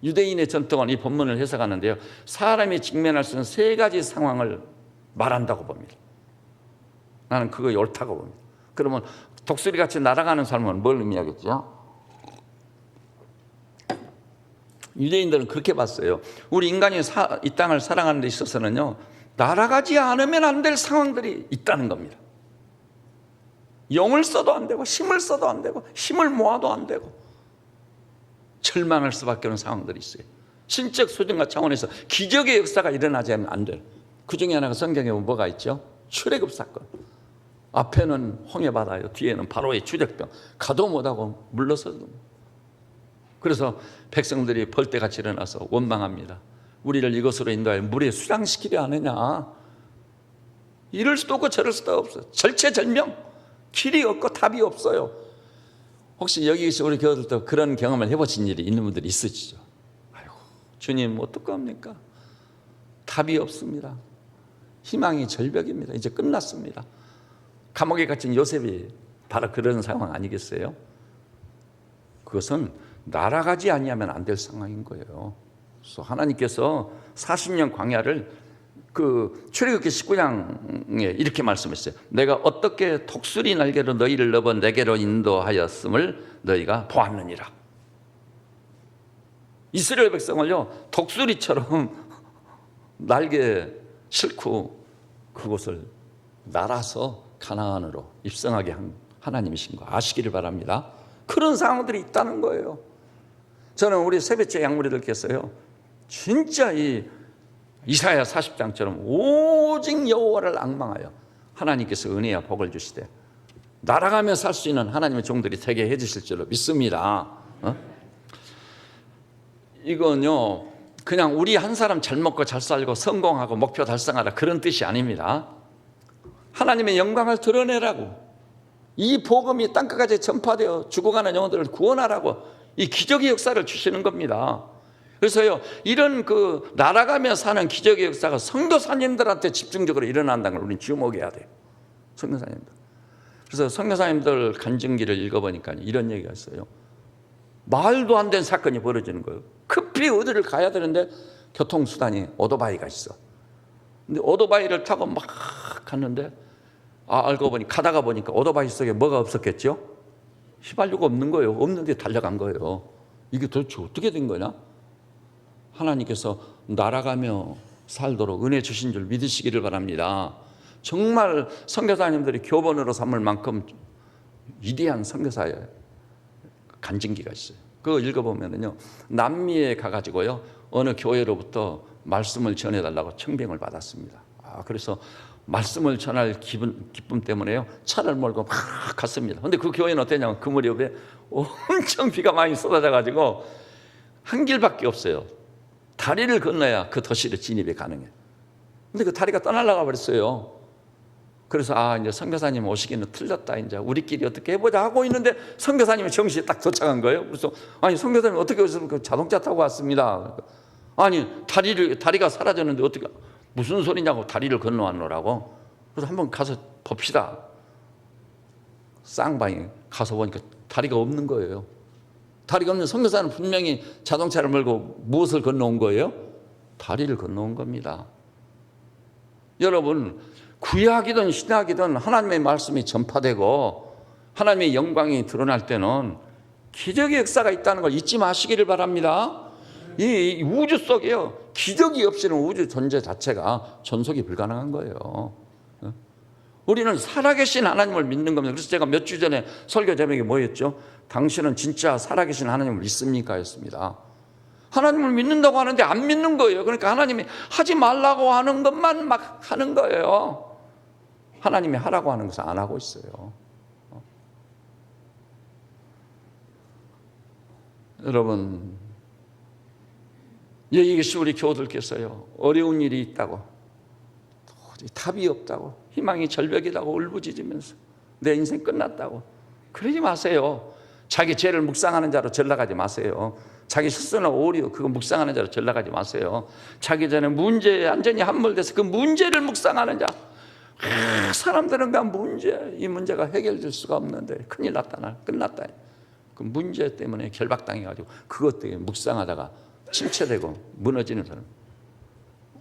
유대인의 전통은 이 본문을 해석하는데요, 사람이 직면할 수 있는 세 가지 상황을 말한다고 봅니다. 나는 그거 옳다고 봅니다. 그러면 독수리같이 날아가는 삶은 뭘 의미하겠죠? 유대인들은 그렇게 봤어요. 우리 인간이 이 땅을 살아가는 데 있어서는요, 날아가지 않으면 안 될 상황들이 있다는 겁니다. 영을 써도 안 되고 힘을 써도 안 되고 힘을 모아도 안 되고 절망할 수밖에 없는 상황들이 있어요. 신적 소중과 차원에서 기적의 역사가 일어나지 않으면 안 돼요. 그 중에 하나가 성경에 보면 뭐가 있죠? 출애굽 사건. 앞에는 홍해바다요, 뒤에는 바로의 주적병. 가도 못하고 물러서도. 그래서 백성들이 벌떼같이 일어나서 원망합니다. 우리를 이것으로 인도하여 물에 수장시키려 하느냐. 이럴 수도 없고 저럴 수도 없어요. 절체절명. 길이 없고 답이 없어요. 혹시 여기 계신 우리 교우들도 그런 경험을 해보신 일이 있는 분들이 있으시죠? 아이고, 주님 어떡합니까? 답이 없습니다. 희망이 절벽입니다. 이제 끝났습니다. 감옥에 갇힌 요셉이 바로 그런 상황 아니겠어요? 그것은 날아가지 아니하면 안 될 상황인 거예요. 그래서 하나님께서 40년 광야를 출애굽기 19장에 이렇게 말씀했어요. 내가 어떻게 독수리 날개로 너희를 넣어 내게로 인도하였음을 너희가 보았느니라. 이스라엘 백성을요, 독수리처럼 날개 싣고 그곳을 날아서 가나안으로 입성하게 한 하나님이신 거 아시기를 바랍니다. 그런 상황들이 있다는 거예요. 저는 우리 세배째 양무리들께서요, 진짜 이 이사야 40장처럼 오직 여호와를 앙망하여 하나님께서 은혜와 복을 주시되 날아가며 살 수 있는 하나님의 종들이 되게 해주실 줄로 믿습니다. 이건요, 그냥 우리 한 사람 잘 먹고 잘 살고 성공하고 목표 달성하라 그런 뜻이 아닙니다. 하나님의 영광을 드러내라고, 이 복음이 땅끝까지 전파되어 죽어가는 영혼들을 구원하라고 이 기적의 역사를 주시는 겁니다. 그래서요, 이런 날아가며 사는 기적의 역사가 선교사님들한테 집중적으로 일어난다는 걸 우리는 주목해야 돼요. 선교사님들. 그래서 선교사님들 간증기를 읽어보니까 이런 얘기가 있어요. 말도 안 되는 사건이 벌어지는 거예요. 급히 어디를 가야 되는데 교통수단이 오토바이가 있어. 근데 오토바이를 타고 막 갔는데 알고 보니 가다가 보니까 오토바이 속에 뭐가 없었겠죠? 휘발유가 없는 거예요. 없는데 달려간 거예요. 이게 도대체 어떻게 된 거냐? 하나님께서 날아가며 살도록 은혜 주신 줄 믿으시기를 바랍니다. 정말 선교사님들이 교본으로 삼을 만큼 위대한 선교사의 간증기가 있어요. 그거 읽어보면요, 남미에 가가지고요, 어느 교회로부터 말씀을 전해달라고 청빙을 받았습니다. 그래서 말씀을 전할 기쁨 때문에요, 차를 몰고 막 갔습니다. 근데 그 교회는 어땠냐면 그 무렵에 엄청 비가 많이 쏟아져가지고 한 길밖에 없어요. 다리를 건너야 그 도시로 진입이 가능해. 근데 그 다리가 떠날라가 버렸어요. 그래서 이제 선교사님 오시기는 틀렸다. 이제 우리끼리 어떻게 해보자 하고 있는데 선교사님이 정시에 딱 도착한 거예요. 그래서 선교사님 어떻게 오셨습니까? 자동차 타고 왔습니다. 아니 다리가 사라졌는데 어떻게, 무슨 소리냐고, 다리를 건너왔노라고. 그래서 한번 가서 봅시다. 쌍방에 가서 보니까 다리가 없는 거예요. 다리가 없는 선교사는 분명히 자동차를 몰고 무엇을 건너온 거예요? 다리를 건너온 겁니다. 여러분, 구약이든 신약이든 하나님의 말씀이 전파되고 하나님의 영광이 드러날 때는 기적의 역사가 있다는 걸 잊지 마시기를 바랍니다. 이 우주 속에요, 기적이 없이는 우주 존재 자체가 전속이 불가능한 거예요. 우리는 살아계신 하나님을 믿는 겁니다. 그래서 제가 몇 주 전에 설교 제목이 뭐였죠? 당신은 진짜 살아계신 하나님을 믿습니까? 였습니다. 하나님을 믿는다고 하는데 안 믿는 거예요. 그러니까 하나님이 하지 말라고 하는 것만 막 하는 거예요. 하나님이 하라고 하는 것을 안 하고 있어요. 여러분, 여기 계신 우리 교우들께서요, 어려운 일이 있다고, 도저히 답이 없다고, 희망이 절벽이라고 울부짖으면서 내 인생 끝났다고 그러지 마세요. 자기 죄를 묵상하는 자로 전락하지 마세요. 자기 실수나 오류 그거 묵상하는 자로 전락하지 마세요. 자기 전에 문제에 완전히 함몰돼서 그 문제를 묵상하는 자. 사람들은 이 문제가 해결될 수가 없는데 큰일 났다, 나 끝났다. 그 문제 때문에 결박당해가지고 그것 때문에 묵상하다가 침체되고 무너지는 사람.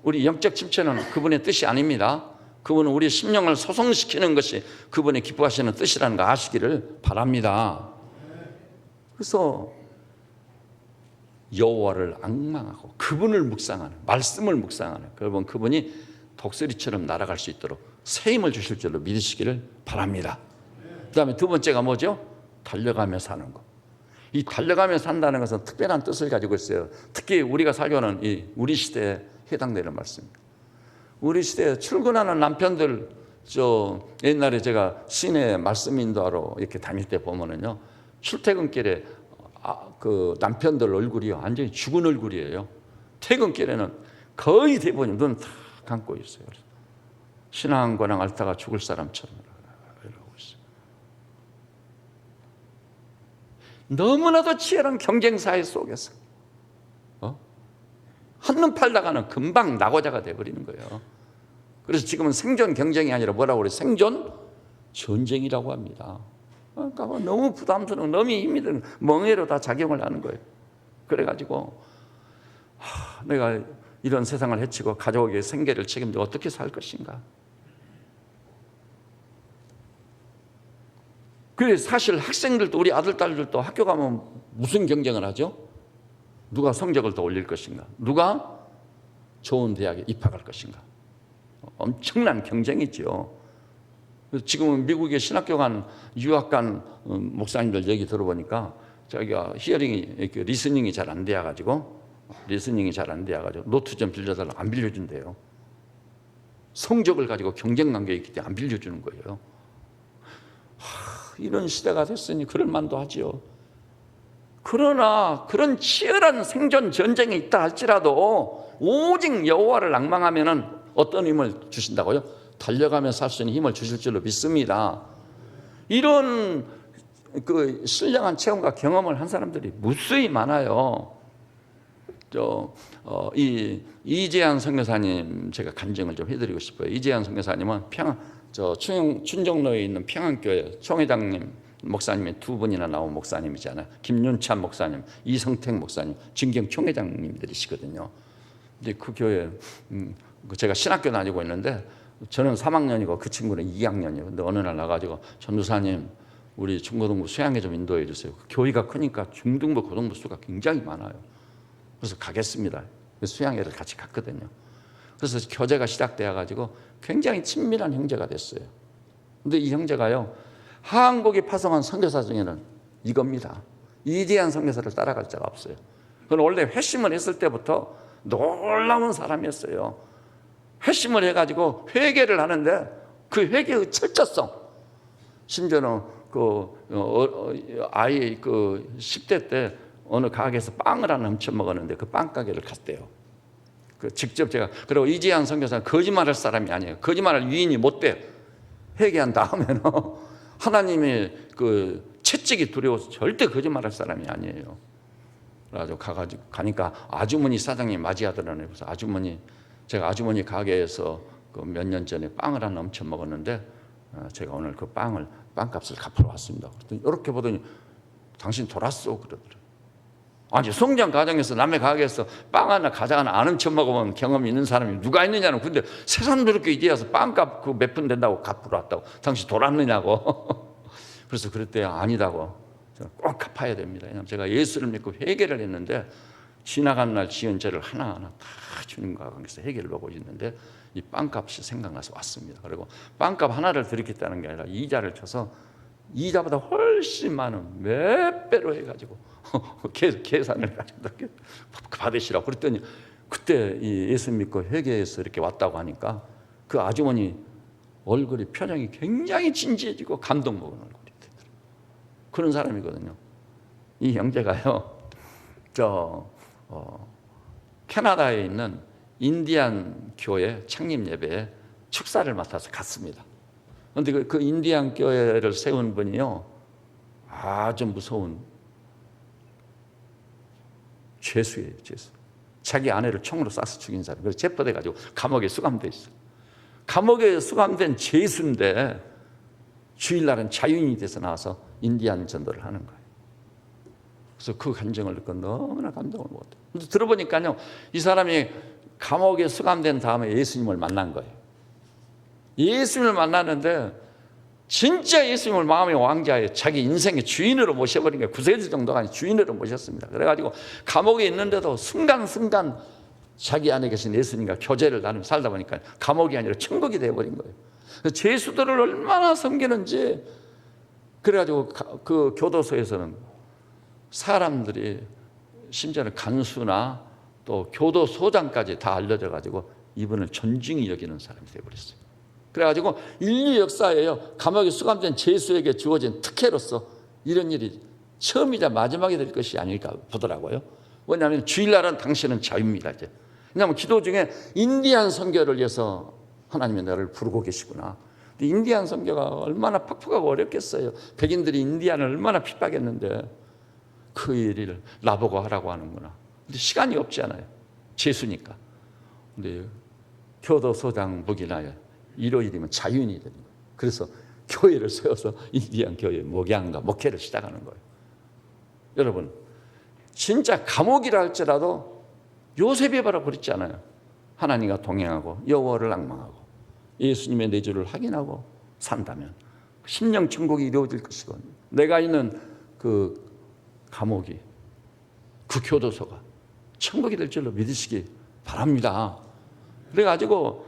우리 영적 침체는 그분의 뜻이 아닙니다. 그분은 우리 심령을 소송시키는 것이 그분의 기뻐하시는 뜻이라는 거 아시기를 바랍니다. 그래서 여호와를 앙망하고 그분을 묵상하는, 말씀을 묵상하는, 여러분 그분이 독수리처럼 날아갈 수 있도록 새 힘을 주실 줄로 믿으시기를 바랍니다. 그 다음에 두 번째가 뭐죠? 달려가며 사는 것. 이 달려가며 산다는 것은 특별한 뜻을 가지고 있어요. 특히 우리가 살고는 우리 시대에 해당되는 말씀입니다. 우리 시대에 출근하는 남편들 옛날에 제가 시내 말씀 인도하러 이렇게 다닐 때 보면은요, 출퇴근길에 그 남편들 얼굴이 완전히 죽은 얼굴이에요. 퇴근길에는 거의 대부분 눈 다 감고 있어요. 신앙과랑 앓다가 죽을 사람처럼 이러고 있어요. 너무나도 치열한 경쟁사회 속에서 한눈 팔다가는 금방 낙오자가 돼버리는 거예요. 그래서 지금은 생존 경쟁이 아니라 뭐라고 그래요? 생존 전쟁이라고 합니다. 그러니까 너무 부담스러운, 너무 힘이 드는 멍해로 다 작용을 하는 거예요. 그래가지고 내가 이런 세상을 해치고 가족의 생계를 책임지고 어떻게 살 것인가. 그래, 사실 학생들도, 우리 아들, 딸들도 학교 가면 무슨 경쟁을 하죠? 누가 성적을 더 올릴 것인가? 누가 좋은 대학에 입학할 것인가? 엄청난 경쟁이죠. 지금은 미국에 신학교 간, 유학 간 목사님들 얘기 들어보니까 자기가 히어링이, 리스닝이 잘 안 돼가지고 노트 좀 빌려달라고 안 빌려준대요. 성적을 가지고 경쟁 관계에 있기 때문에 안 빌려주는 거예요. 이런 시대가 됐으니 그럴 만도 하지요. 그러나 그런 치열한 생존 전쟁이 있다 할지라도 오직 여호와를 앙망하면은 어떤 힘을 주신다고요? 달려가며 살 수 있는 힘을 주실 줄로 믿습니다. 이런 그 신령한 체험과 경험을 한 사람들이 무수히 많아요. 이재한 선교사님 제가 간증을 좀 해드리고 싶어요. 이재한 선교사님은 춘정로에 있는 평안교회 총회장님 목사님이 두 분이나 나온 목사님이잖아요. 김윤찬 목사님, 이성택 목사님, 진경 총회장님들이시거든요. 근데 그 교회 제가 신학교 다니고 있는데 저는 3학년이고 그 친구는 2학년이에요. 근데 어느 날 나가지고 전도사님 우리 중고등부 수양회 좀 인도해 주세요. 그 교회가 크니까 중등부 고등부 수가 굉장히 많아요. 그래서 가겠습니다. 수양회를 같이 갔거든요. 그래서 교제가 시작되어 가지고 굉장히 친밀한 형제가 됐어요. 근데 이 형제가요, 한국이 파송한 선교사 중에는 이겁니다. 이재한 선교사를 따라갈 자가 없어요. 그건 원래 회심을 했을 때부터 놀라운 사람이었어요. 회심을 해가지고 회개를 하는데 그 회개의 철저성, 심지어는 아이 10대 때 어느 가게에서 빵을 하나 훔쳐 먹었는데 그 빵 가게를 갔대요. 직접 제가, 그리고 이재한 선교사는 거짓말할 사람이 아니에요. 거짓말할 위인이 못 돼. 회개한 다음에는 하나님의 채찍이 두려워서 절대 거짓말할 사람이 아니에요. 그래가지고 가니까 아주머니 사장님 맞이하더라고요. 그래서 제가 아주머니 가게에서 몇 년 전에 빵을 하나 훔쳐 먹었는데 제가 오늘 그 빵값을 갚으러 왔습니다. 그랬더니 이렇게 보더니 당신 돌았어 그러더라고요. 아니, 성장 과정에서 남의 가게에서 빵 하나 과자 하나 안 훔쳐 먹으면 경험이 있는 사람이 누가 있느냐는. 근데 세상 그렇게 이제 와서 빵값 몇 푼 된다고 갚으러 왔다고. 당신 돌았느냐고. 그래서 그랬대요. 아니다고. 꼭 갚아야 됩니다. 왜냐하면 제가 예수를 믿고 회개를 했는데 지나간 날 지은 죄를 하나하나 다 주님과 관계에서 해결을 하고 있는데 이 빵값이 생각나서 왔습니다. 그리고 빵값 하나를 드리겠다는 게 아니라 이자를 쳐서 이자보다 훨씬 많은 몇 배로 해가지고 계산을 가지고 받으시라고 그랬더니 그때 이 예수 믿고 회개해서 이렇게 왔다고 하니까 그 아주머니 얼굴이 표정이 굉장히 진지해지고 감동 먹은 얼굴이 되더라고요. 그런 사람이거든요. 이 형제가요, 캐나다에 있는 인디안 교회 창립 예배에 축사를 맡아서 갔습니다. 그런데 그 인디안 교회를 세운 분이요, 아주 무서운 죄수예요, 죄수. 자기 아내를 총으로 쏴서 죽인 사람. 그래서 체포돼가지고 감옥에 수감돼 있어요. 감옥에 수감된 죄수인데 주일날은 자유인이 돼서 나와서 인디안 전도를 하는 거예요. 그래서 그 감정을 듣고 너무나 감동을 먹었대요. 근데 들어보니까요, 이 사람이 감옥에 수감된 다음에 예수님을 만난 거예요. 예수님을 만났는데 진짜 예수님을 마음의 왕자에 자기 인생의 주인으로 모셔버린 거예요. 구세주 정도가 아니라 주인으로 모셨습니다. 그래가지고 감옥에 있는데도 순간순간 자기 안에 계신 예수님과 교제를 나누며 살다 보니까 감옥이 아니라 천국이 되어버린 거예요. 죄수들을 얼마나 섬기는지. 그래가지고 그 교도소에서는 사람들이 심지어는 간수나 또 교도소장까지 다 알려져 가지고 이분을 존중히 여기는 사람이 되어버렸어요. 그래가지고 인류 역사에요, 감옥에 수감된 죄수에게 주어진 특혜로서 이런 일이 처음이자 마지막이 될 것이 아닐까 보더라고요. 왜냐하면 주일날은 당신은 자유입니다. 이제. 왜냐하면 기도 중에 인디안 선교를 위해서 하나님이 나를 부르고 계시구나. 근데 인디안 선교가 얼마나 팍팍하고 어렵겠어요. 백인들이 인디안을 얼마나 핍박했는데 그 일을 나보고 하라고 하는구나. 근데 시간이 없지 않아요. 죄수니까. 근데 교도소장 묵이나요. 일요일이면 자유인이 되는 거예요. 그래서 교회를 세워서 인디안 교회 목양과 목회를 시작하는 거예요. 여러분, 진짜 감옥이라 할지라도 요셉이 바로 그랬지 않아요. 하나님과 동행하고 여호와를 앙망하고 예수님의 내주를 확인하고 산다면 심령 천국이 이루어질 것이고, 내가 있는 그 감옥이, 그 교도소가 천국이 될 줄로 믿으시기 바랍니다. 그래가지고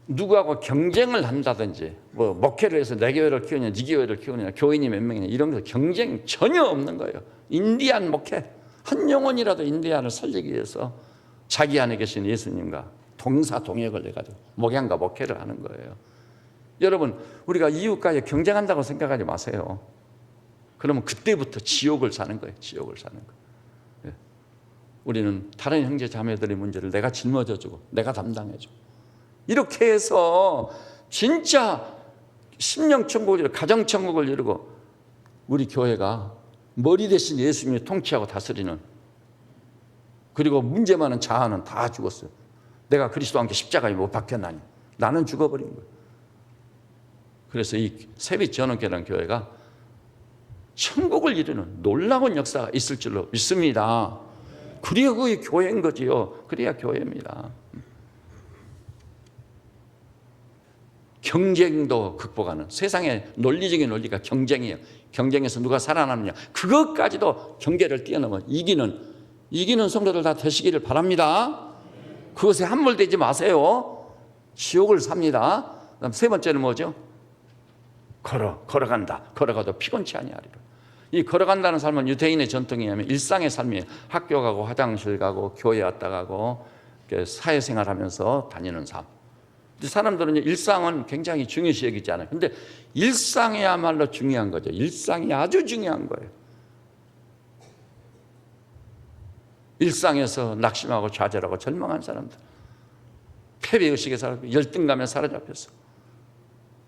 누구하고 경쟁을 한다든지, 뭐 목회를 해서 내 교회를 키우냐, 네 교회를 키우냐, 교인이 몇 명이냐, 이런 거 경쟁 전혀 없는 거예요. 인디안 목회, 한 영혼이라도 인디안을 살리기 위해서 자기 안에 계신 예수님과 동사동역을 해가지고 목양과 목회를 하는 거예요. 여러분, 우리가 이웃과의 경쟁한다고 생각하지 마세요. 그러면 그때부터 지옥을 사는 거예요. 지옥을 사는 거예요. 우리는 다른 형제 자매들의 문제를 내가 짊어져주고 내가 담당해주고, 이렇게 해서 진짜 심령천국을 이루고 가정천국을 이루고 우리 교회가 머리 대신 예수님이 통치하고 다스리는, 그리고 문제 많은 자아는 다 죽었어요. 내가 그리스도와 함께 십자가에 못 박혔나니 나는 죽어버린 거예요. 그래서 이 세빛전원교회라는 교회가 천국을 이루는 놀라운 역사가 있을 줄로 믿습니다. 그래야 그게 교회인 거지요. 그래야 교회입니다. 경쟁도 극복하는, 세상의 논리적인 논리가 경쟁이에요. 경쟁에서 누가 살아남느냐, 그것까지도 경계를 뛰어넘어 이기는 성도들 다 되시기를 바랍니다. 그것에 함몰되지 마세요. 지옥을 삽니다. 그다음 세 번째는 뭐죠? 걸어간다. 걸어가도 피곤치 아니하리라. 이 걸어간다는 삶은 유대인의 전통이냐면 일상의 삶이에요. 학교 가고 화장실 가고 교회 왔다 가고 사회생활하면서 다니는 삶. 사람들은 일상은 굉장히 중요시 여기지 않아요. 근데 일상이야말로 중요한 거죠. 일상이 아주 중요한 거예요. 일상에서 낙심하고 좌절하고 절망한 사람들, 패배의식에 살고 열등감에 사로잡혀서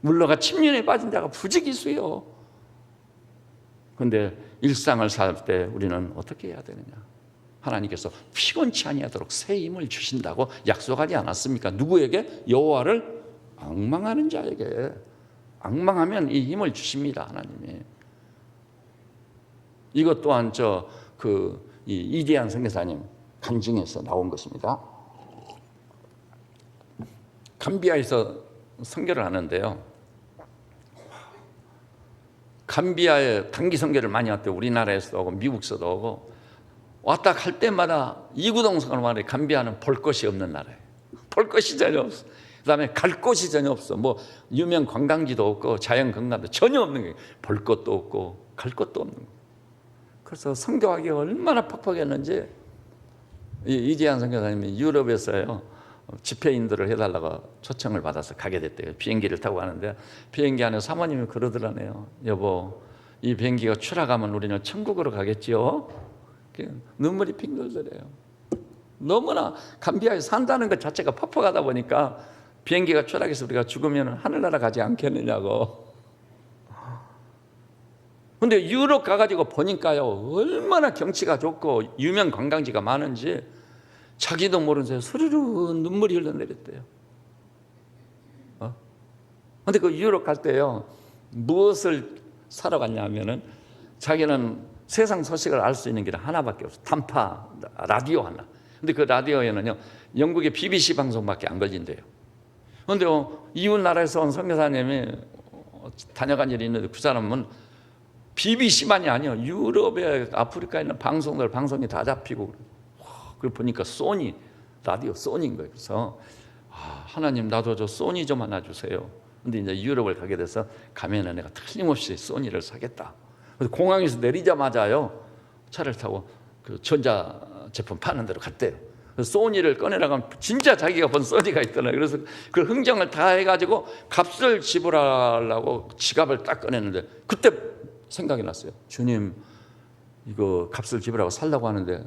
물러가 침륜에 빠진 자가 부지기수요. 그런데 일상을 살 때 우리는 어떻게 해야 되느냐? 하나님께서 피곤치 아니하도록 새 힘을 주신다고 약속하지 않았습니까? 누구에게? 여호와를 앙망하는 자에게. 앙망하면 이 힘을 주십니다, 하나님이. 이것 또한 이대한 선교사님 간증에서 나온 것입니다. 감비아에서 선교를 하는데요, 감비아에 단기 선교를 많이 왔대요. 우리나라에서도 오고 미국에서도 오고, 왔다 갈 때마다 이구동성으로 말해 감비아는 볼 것이 없는 나라예요. 볼 것이 전혀 없어. 그다음에 갈 곳이 전혀 없어. 뭐 유명 관광지도 없고 자연경관도 전혀 없는 거예요. 볼 것도 없고 갈 것도 없는 거예요. 그래서 선교하기가 얼마나 팍팍했는지 이재한 선교사님이 유럽에서요 집회인들을 해달라고 초청을 받아서 가게 됐대요. 비행기를 타고 가는데 비행기 안에 사모님이 그러더라네요. 여보, 이 비행기가 추락하면 우리는 천국으로 가겠지요? 눈물이 핑글더래요. 너무나 감비아에 산다는 것 자체가 팍팍하다 보니까 비행기가 추락해서 우리가 죽으면 하늘나라 가지 않겠느냐고. 근데 유럽 가가지고 보니까요, 얼마나 경치가 좋고 유명 관광지가 많은지 자기도 모르는 사이에 스르르 눈물이 흘러내렸대요. 근데 그 유럽 갈 때요, 무엇을 사러 갔냐 하면은 자기는 세상 소식을 알 수 있는 길은 하나밖에 없어. 단파 라디오 하나. 근데 그 라디오에는요, 영국의 BBC 방송밖에 안 걸린대요. 그런데 이웃 나라에서 온 선교사님이 다녀간 일이 있는데 그 사람은 BBC만이 아니요, 유럽에 아프리카에 있는 방송이 다 잡히고, 그걸 보니까 소니 라디오 소니인 거예요. 그래서 하나님, 나도 저 소니 좀 하나 주세요. 근데 이제 유럽을 가게 돼서 가면은 내가 틀림없이 소니를 사겠다. 그래서 공항에서 내리자마자요 차를 타고 그 전자 제품 파는 데로 갔대요. 소니를 꺼내라고 하면 진짜 자기가 본 소니가 있더라고요. 그래서 그 흥정을 다 해가지고 값을 지불하려고 지갑을 딱 꺼냈는데 그때 생각이 났어요. 주님, 이거 값을 지불하고 살라고 하는데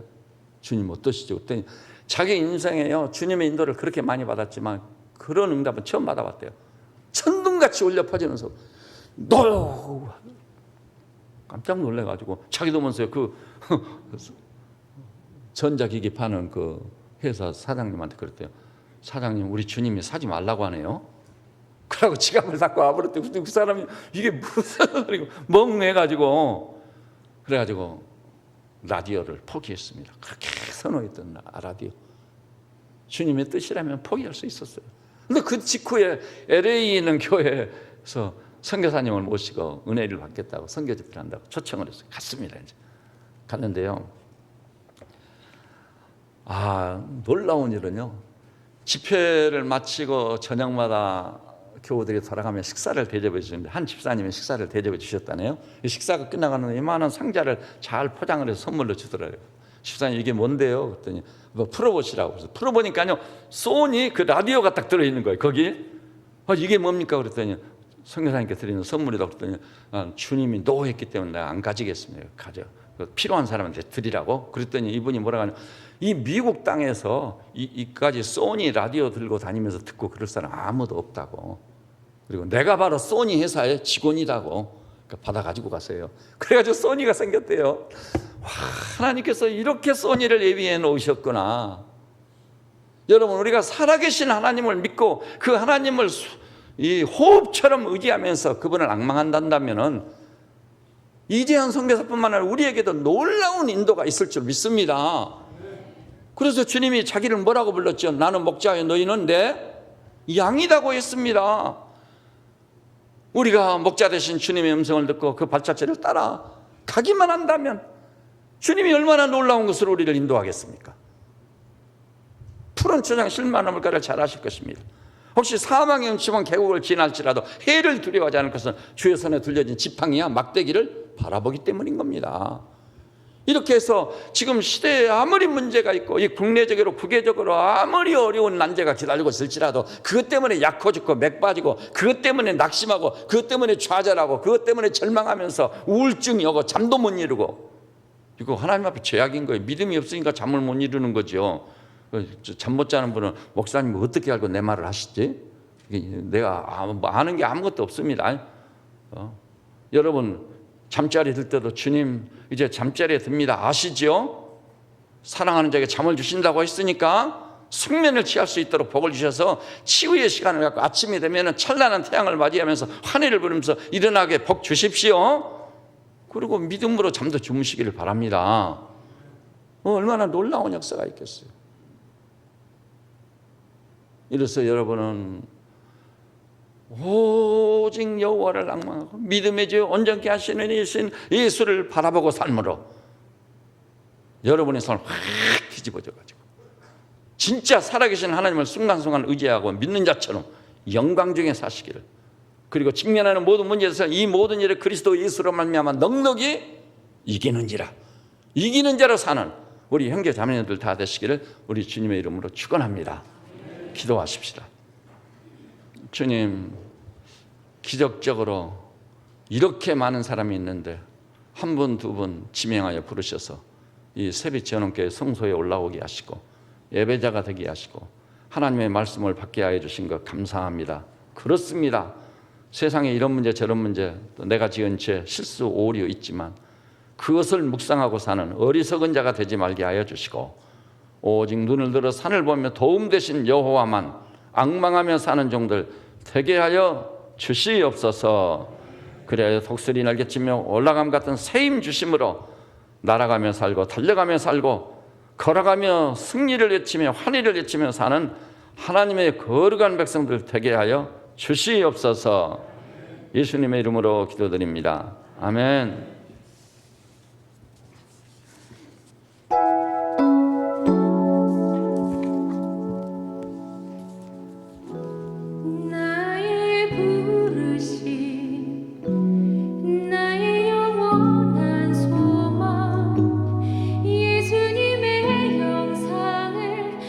주님 어떠시죠? 그랬더니 자기 인생에요, 주님의 인도를 그렇게 많이 받았지만 그런 응답은 처음 받아봤대요. 천둥같이 울려 퍼지는 소리. 너 깜짝 놀래가지고 자기도 면서 그 전자기기 파는 그 회사 사장님한테 그랬대요. 사장님, 우리 주님이 사지 말라고 하네요. 그러고 지갑을 닫고 와버렸대요. 그 사람이 이게 무슨 소리고 멍해가지고 그래가지고 라디오를 포기했습니다. 그렇게 선호했던 라디오. 주님의 뜻이라면 포기할 수 있었어요. 근데 그 직후에 LA에 있는 교회에서 선교사님을 모시고 은혜를 받겠다고 선교 집회를 한다고 초청을 했어요. 갔습니다. 이제 갔는데요. 놀라운 일은요. 집회를 마치고 저녁마다 교우들이 돌아가면 식사를 대접해 주시는데 한 집사님이 식사를 대접해 주셨다네요. 이 식사가 끝나가는 이만한 상자를 잘 포장을 해서 선물로 주더라고요. 집사님, 이게 뭔데요? 그랬더니 뭐 풀어보시라고. 그래서 풀어보니까요, 소니 그 라디오가 딱 들어있는 거예요. 거기. 이게 뭡니까? 그랬더니 선교사님께 드리는 선물이다. 그랬더니 주님이 노했기 때문에 내가 안 가지겠습니다. 가져. 필요한 사람한테 드리라고. 그랬더니 이분이 뭐라고 하냐, 이 미국 땅에서 이까지 소니 라디오 들고 다니면서 듣고 그럴 사람 아무도 없다고. 그리고 내가 바로 소니 회사의 직원이라고. 그러니까 받아 가지고 갔어요. 그래가지고 소니가 생겼대요. 와, 하나님께서 이렇게 소니를 예비해 놓으셨구나. 여러분, 우리가 살아계신 하나님을 믿고 그 하나님을 이 호흡처럼 의지하면서 그분을 앙망한다면은 이재현 선교사뿐만 아니라 우리에게도 놀라운 인도가 있을 줄 믿습니다. 그래서 주님이 자기를 뭐라고 불렀죠? 나는 목자요, 너희는 내 양이라고 했습니다. 우리가 목자 되신 주님의 음성을 듣고 그 발자취를 따라 가기만 한다면 주님이 얼마나 놀라운 것으로 우리를 인도하겠습니까? 푸른 초장 실만한 물가를 잘 아실 것입니다. 혹시 사망의 음침한 계곡을 지날지라도 해를 두려워하지 않을 것은 주의 손에 둘려진 지팡이와 막대기를 바라보기 때문인 겁니다. 이렇게 해서 지금 시대에 아무리 문제가 있고 이 국내적으로 국외적으로 아무리 어려운 난제가 기다리고 있을지라도 그것 때문에 약호 죽고 맥 빠지고 그것 때문에 낙심하고 그것 때문에 좌절하고 그것 때문에 절망하면서 우울증이 오고 잠도 못 이루고, 이거 하나님 앞에 죄악인 거예요. 믿음이 없으니까 잠을 못 이루는 거죠. 잠 못 자는 분은 목사님 어떻게 알고 내 말을 하시지? 내가 아는 게 아무것도 없습니다. 여러분, 잠자리 들 때도 주님 이제 잠자리에 듭니다 아시죠? 사랑하는 자에게 잠을 주신다고 했으니까 숙면을 취할 수 있도록 복을 주셔서 치유의 시간을 갖고 아침이 되면 찬란한 태양을 맞이하면서 환희를 부르면서 일어나게 복 주십시오. 그리고 믿음으로 잠도 주무시기를 바랍니다. 얼마나 놀라운 역사가 있겠어요. 이래서 여러분은 오직 여호와를 낭망하고 믿음의 주 온전케 하시는 이신 예수를 바라보고 삶으로 여러분의 삶을 확 뒤집어져가지고 진짜 살아계신 하나님을 순간순간 의지하고 믿는 자처럼 영광 중에 사시기를, 그리고 직면하는 모든 문제에서 이 모든 일을 그리스도 예수로 말미암아 넉넉히 이기는 자로 사는 우리 형제 자매님들 다 되시기를 우리 주님의 이름으로 축원합니다. 기도하십시다. 주님, 기적적으로 이렇게 많은 사람이 있는데 한 분, 두 분 지명하여 부르셔서 이 세빛지원원교회 성소에 올라오게 하시고 예배자가 되게 하시고 하나님의 말씀을 받게 하여 주신 것 감사합니다. 그렇습니다. 세상에 이런 문제 저런 문제, 또 내가 지은 죄, 실수, 오류 있지만 그것을 묵상하고 사는 어리석은 자가 되지 말게 하여 주시고 오직 눈을 들어 산을 보며 도움 되신 여호와만 앙망하며 사는 종들 되게 하여 주시옵소서. 그래야 독수리 날개치며 올라감 같은 새 힘 주심으로 날아가며 살고 달려가며 살고 걸어가며 승리를 외치며 환희를 외치며 사는 하나님의 거룩한 백성들 되게 하여 주시옵소서. 예수님의 이름으로 기도드립니다. 아멘. 예수님의 영상을